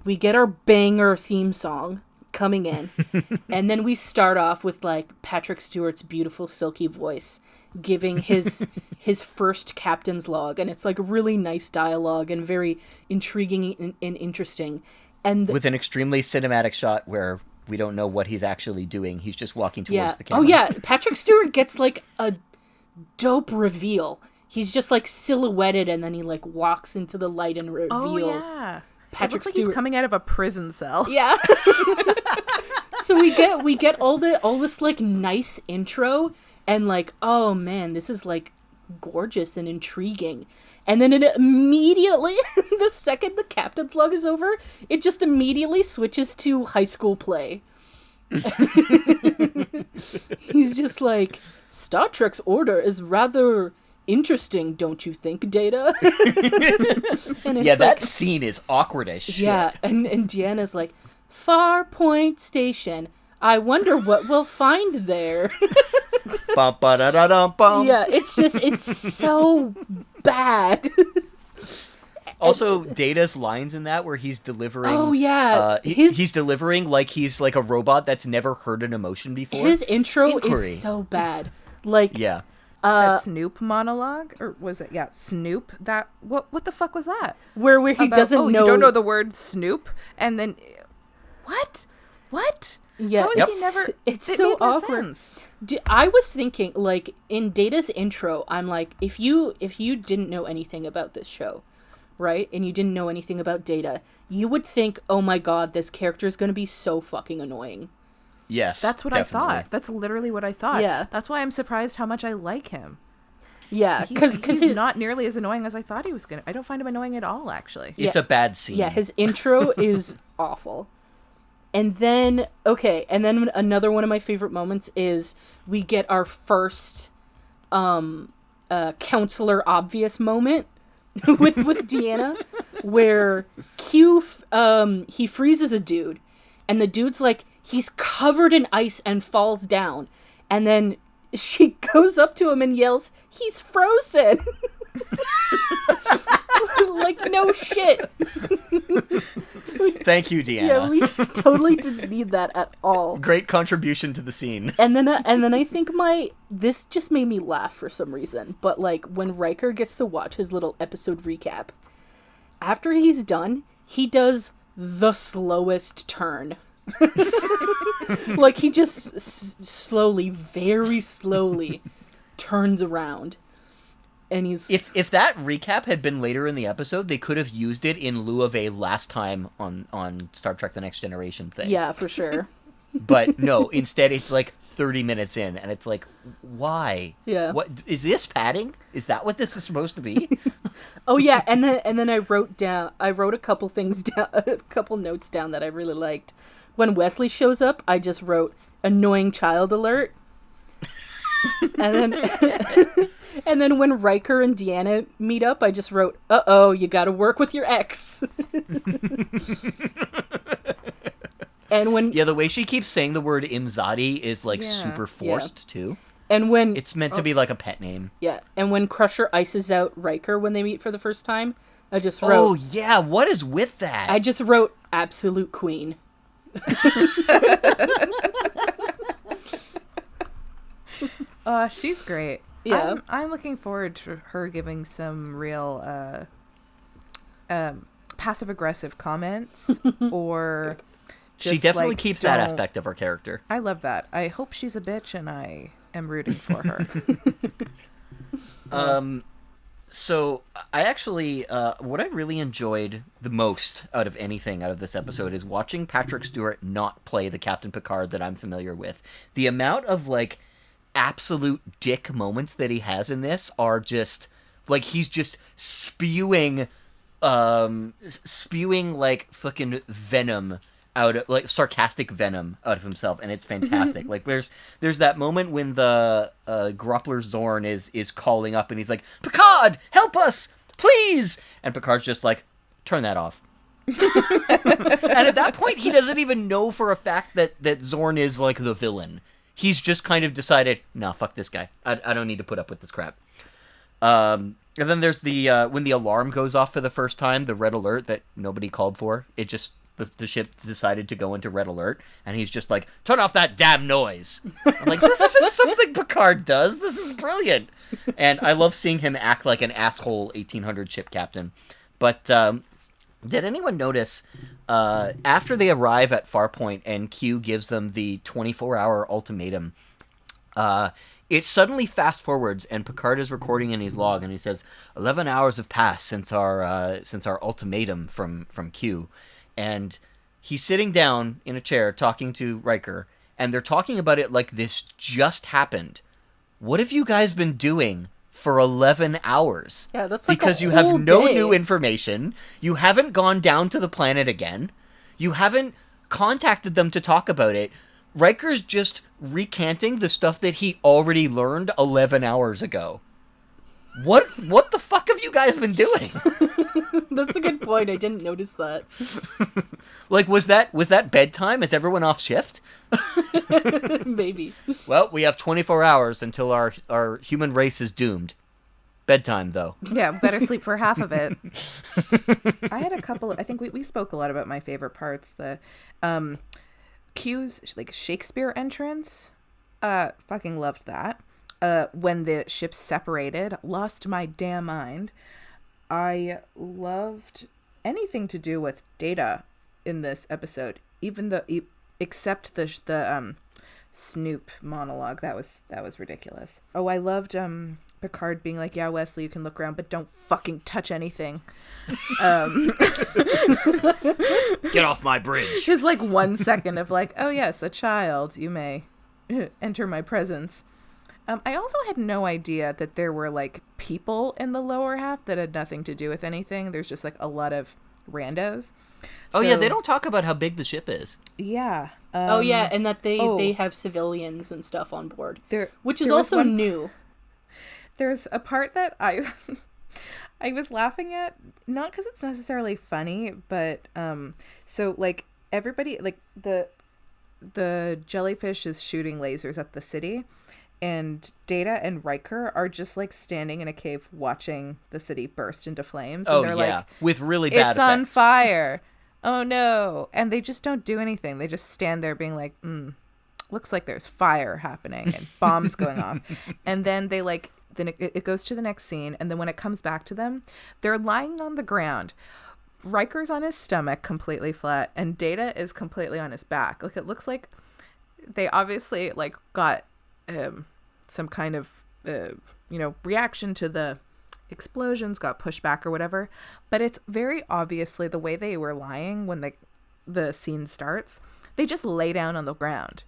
we get our banger theme song coming in. And then we start off with, like, Patrick Stewart's beautiful silky voice giving his first captain's log, and it's, like, really nice dialogue and very intriguing and interesting. And with an extremely cinematic shot where we don't know what he's actually doing. He's just walking towards the camera. Oh yeah, Patrick Stewart gets, like, a dope reveal. He's just, like, silhouetted, and then he, like, walks into the light and reveals. Oh yeah. Patrick it looks like Stewart. He's coming out of a prison cell. Yeah. So we get all this like nice intro, and like, oh man, this is like gorgeous and intriguing. And then it immediately, the second the captain's log is over, it just immediately switches to high school play. He's just like, Star Trek's order is rather interesting, don't you think, Data? And it's that scene is awkward as shit. Yeah, and Deanna's like, Farpoint Station. I wonder what we'll find there. Bum-ba-da-da-dum-bum. Yeah, it's so bad. Also, Data's lines in that where he's delivering... Oh, yeah. He's delivering like he's like a robot that's never heard an emotion before. His intro Inquiry. is so bad. Like, Yeah. That Snoop monologue, or was it? Yeah, Snoop. That what the fuck was that? where he doesn't know. You don't know the word Snoop, and then what? Yeah, How is he never? It's it so made no awkward. sense. I was thinking, like, in Data's intro, I'm like, if you didn't know anything about this show, right, and you didn't know anything about Data, you would think, oh my god, this character is going to be so fucking annoying. Yes. That's what definitely. I thought. That's literally what I thought. Yeah. That's why I'm surprised how much I like him. Yeah, He's because not nearly as annoying as I thought he was gonna. I don't find him annoying at all, actually. It's a bad scene. Yeah, his intro is awful. And then another one of my favorite moments is we get our first counselor obvious moment with Deanna, where Q he freezes a dude, and the dude's like, he's covered in ice and falls down, and then she goes up to him and yells, "He's frozen!" Like, no shit. Thank you, Deanna. Yeah, we totally didn't need that at all. Great contribution to the scene. And then I think this just made me laugh for some reason. But like when Riker gets to watch his little episode recap, after he's done, he does the slowest turn. Like he just slowly, very slowly turns around. And he's... If that recap had been later in the episode, they could have used it in lieu of a last time on Star Trek: The Next Generation thing. Yeah, for sure. But no, instead it's like 30 minutes in, and it's like, why? Yeah. What is this padding? Is that what this is supposed to be? Oh yeah, and then I wrote a couple things down, a couple notes down that I really liked. When Wesley shows up, I just wrote "annoying child alert," and then when Riker and Deanna meet up, I just wrote, "Uh-oh, you got to work with your ex." And when the way she keeps saying the word Imzadi is like super forced too. And when It's meant to be like a pet name. Yeah, and when Crusher ices out Riker when they meet for the first time, I just wrote... Oh, yeah, what is with that? I just wrote, absolute queen. She's great. Yeah. I'm looking forward to her giving some real passive-aggressive comments, or... She definitely keeps that aspect of her character. I love that. I hope she's a bitch, and I am rooting for her. So I actually, what I really enjoyed the most out of anything out of this episode is watching Patrick Stewart not play the Captain Picard that I'm familiar with. The amount of, like, absolute dick moments that he has in this are just, like, he's just spewing, like, fucking venom out of, like, sarcastic venom out of himself, and it's fantastic. Like, there's that moment when the Groppler Zorn is calling up, and he's like, "Picard, help us, please!" And Picard's just like, "Turn that off." And at that point, he doesn't even know for a fact that Zorn is, like, the villain. He's just kind of decided, nah, fuck this guy. I don't need to put up with this crap. And then there's the when the alarm goes off for the first time, the red alert that nobody called for. It just... The ship decided to go into red alert, and he's just like, "Turn off that damn noise." I'm like, this isn't something Picard does. This is brilliant. And I love seeing him act like an asshole 1800 ship captain. But did anyone notice, after they arrive at Farpoint and Q gives them the 24-hour ultimatum, it suddenly fast forwards, and Picard is recording in his log, and he says, 11 hours have passed since our ultimatum from Q. And He's sitting down in a chair talking to Riker, and they're talking about it like this just happened. What have you guys been doing for 11 hours? Yeah, that's like because a you have whole no day. new information. You haven't gone down to the planet again. You haven't contacted them to talk about it. Riker's just recanting the stuff that he already learned 11 hours ago. What the fuck have you guys been doing? That's a good point. I didn't notice that. Like, was that bedtime? Is everyone off shift? Maybe. Well, we have 24 hours until our human race is doomed. Bedtime, though. Yeah, better sleep for half of it. I had a couple. I think we spoke a lot about my favorite parts. The Q's like Shakespeare entrance. Fucking loved that. When the ships separated, lost my damn mind. I loved anything to do with Data in this episode, even though except the Snoop monologue. That was ridiculous. Oh, I loved Picard being like, "Yeah, Wesley, you can look around, but don't fucking touch anything." Get off my bridge. Just like 1 second of like, "Oh yes, a child, you may enter my presence." I also had no idea that there were like people in the lower half that had nothing to do with anything. There's just like a lot of randos. Oh yeah, they don't talk about how big the ship is. Yeah. Oh yeah, and that they have civilians and stuff on board, which is there was also new. There's a part that I was laughing at, not because it's necessarily funny, but so like everybody, like the jellyfish is shooting lasers at the city, and Data and Riker are just like standing in a cave watching the city burst into flames. And they're like, with really bad it's effects. on fire. Oh no. And they just don't do anything. They just stand there being like, looks like there's fire happening and bombs going off. And then they like, then it goes to the next scene. And then when it comes back to them, they're lying on the ground. Riker's on his stomach completely flat and Data is completely on his back. Like, it looks like they obviously like got some kind of reaction to the explosions, got pushed back or whatever, but it's very obviously the way they were lying when the scene starts. They just lay down on the ground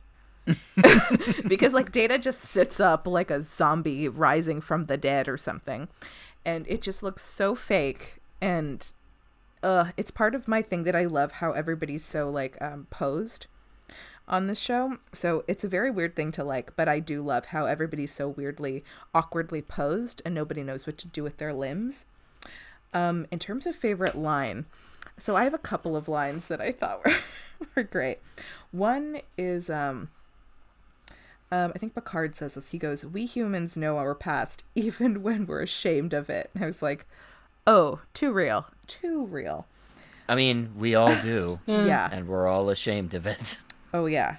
because like Data just sits up like a zombie rising from the dead or something, and it just looks so fake. And it's part of my thing that I love how everybody's so like posed on this show. So it's a very weird thing to like, but I do love how everybody's so weirdly, awkwardly posed and nobody knows what to do with their limbs. In terms of favorite line, so I have a couple of lines that I thought were great. One is, I think Picard says this. He goes, "We humans know our past, even when we're ashamed of it." And I was like, oh, too real. Too real. I mean, we all do. Yeah. And we're all ashamed of it. Oh, yeah.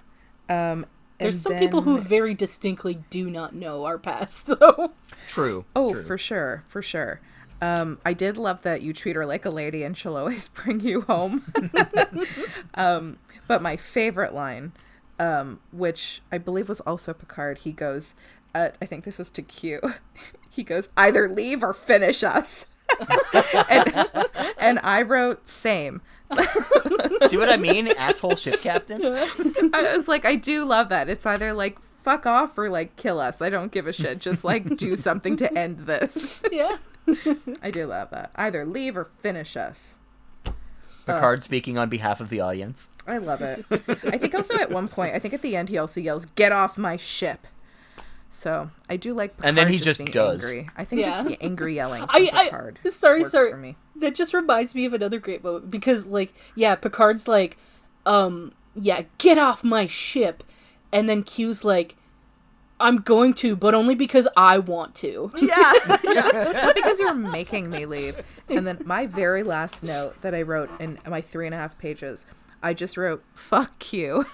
There's some people who very distinctly do not know our past, though. True. Oh, true. for sure. For sure. I did love that you treat her like a lady and she'll always bring you home. But my favorite line, which I believe was also Picard, he goes, I think this was to Q. He goes, "Either leave or finish us." and I wrote, same. See what I mean? Asshole ship captain. I was like, I do love that. It's either like fuck off or like kill us. I don't give a shit. Just like do something to end this. Yeah. I do love that. Either leave or finish us. Picard speaking on behalf of the audience. I love it. I think also at one point, I think at the end he also yells, "Get off my ship." So I do like Picard, and then he just just being does. Angry. I think just the angry yelling from Picard sorry. works for me. That just reminds me of another great moment because, like, yeah, Picard's like, get off my ship, and then Q's like, "I'm going to, but only because I want to." Yeah. Not because you're making me leave. And then my very last note that I wrote in my 3.5 pages, I just wrote, "Fuck you."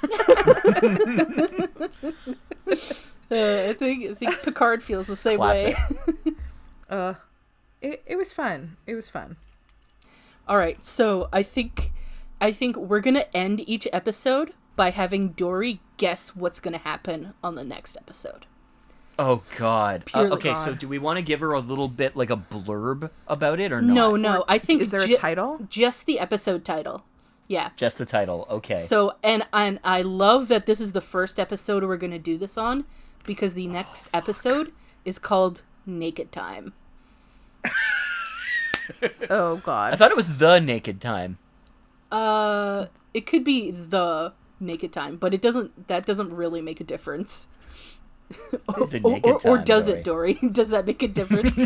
I think Picard feels the same way. It was fun. It was fun. All right, so I think we're gonna end each episode by having Dory guess what's gonna happen on the next episode. Oh God. Pure Okay, God. so do we want to give her a little bit like a blurb about it or not? No. I think Is there a title? Just the episode title. Yeah. Just the title. Okay. So, and I love that this is the first episode we're going to do this on, because the next episode is called Naked Time. Oh, I God. thought it was The Naked Time. It could be The Naked Time, but that doesn't really make a difference. The Naked Or Time, does Dory. it, Dory? Does that make a difference?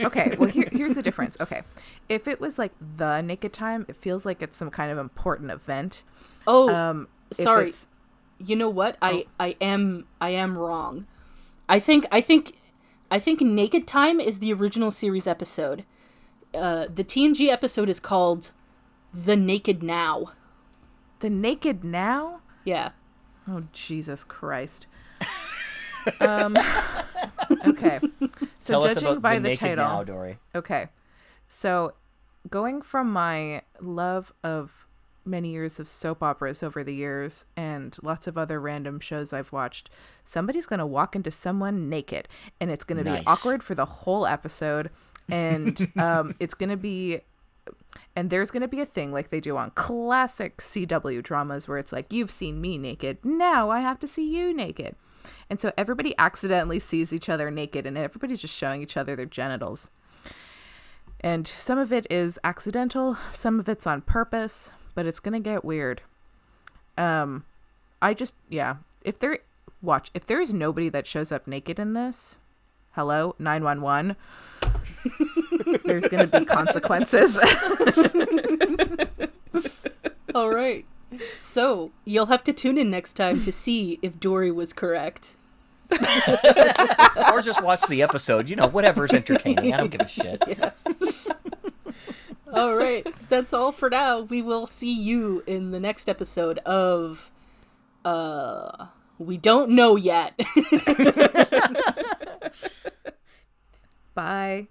Okay, well, here's the difference. Okay, if it was like the Naked Time, it feels like it's some kind of important event. Oh, If sorry. it's- You know what? I am wrong. I think Naked Time is the original series episode. The TNG episode is called The Naked Now. The Naked Now? Yeah. Oh, Jesus Christ. Okay. So Tell us judging about by The the Naked title. Now, Dory. Okay. So going from my love of many years of soap operas over the years and lots of other random shows I've watched, somebody's going to walk into someone naked, and it's going to Nice. be awkward for the whole episode. And it's going to be, and there's going to be a thing like they do on classic CW dramas where it's like, you've seen me naked, now I have to see you naked. And so everybody accidentally sees each other naked, and everybody's just showing each other their genitals. And some of it is accidental, some of it's on purpose, but it's gonna get weird. If there's nobody that shows up naked in this, hello, 911, there's gonna be consequences. All right. So, you'll have to tune in next time to see if Dory was correct. Or just watch the episode. Whatever's entertaining. I don't give a shit. Yeah. All right. That's all for now. We will see you in the next episode of we don't know yet. Bye.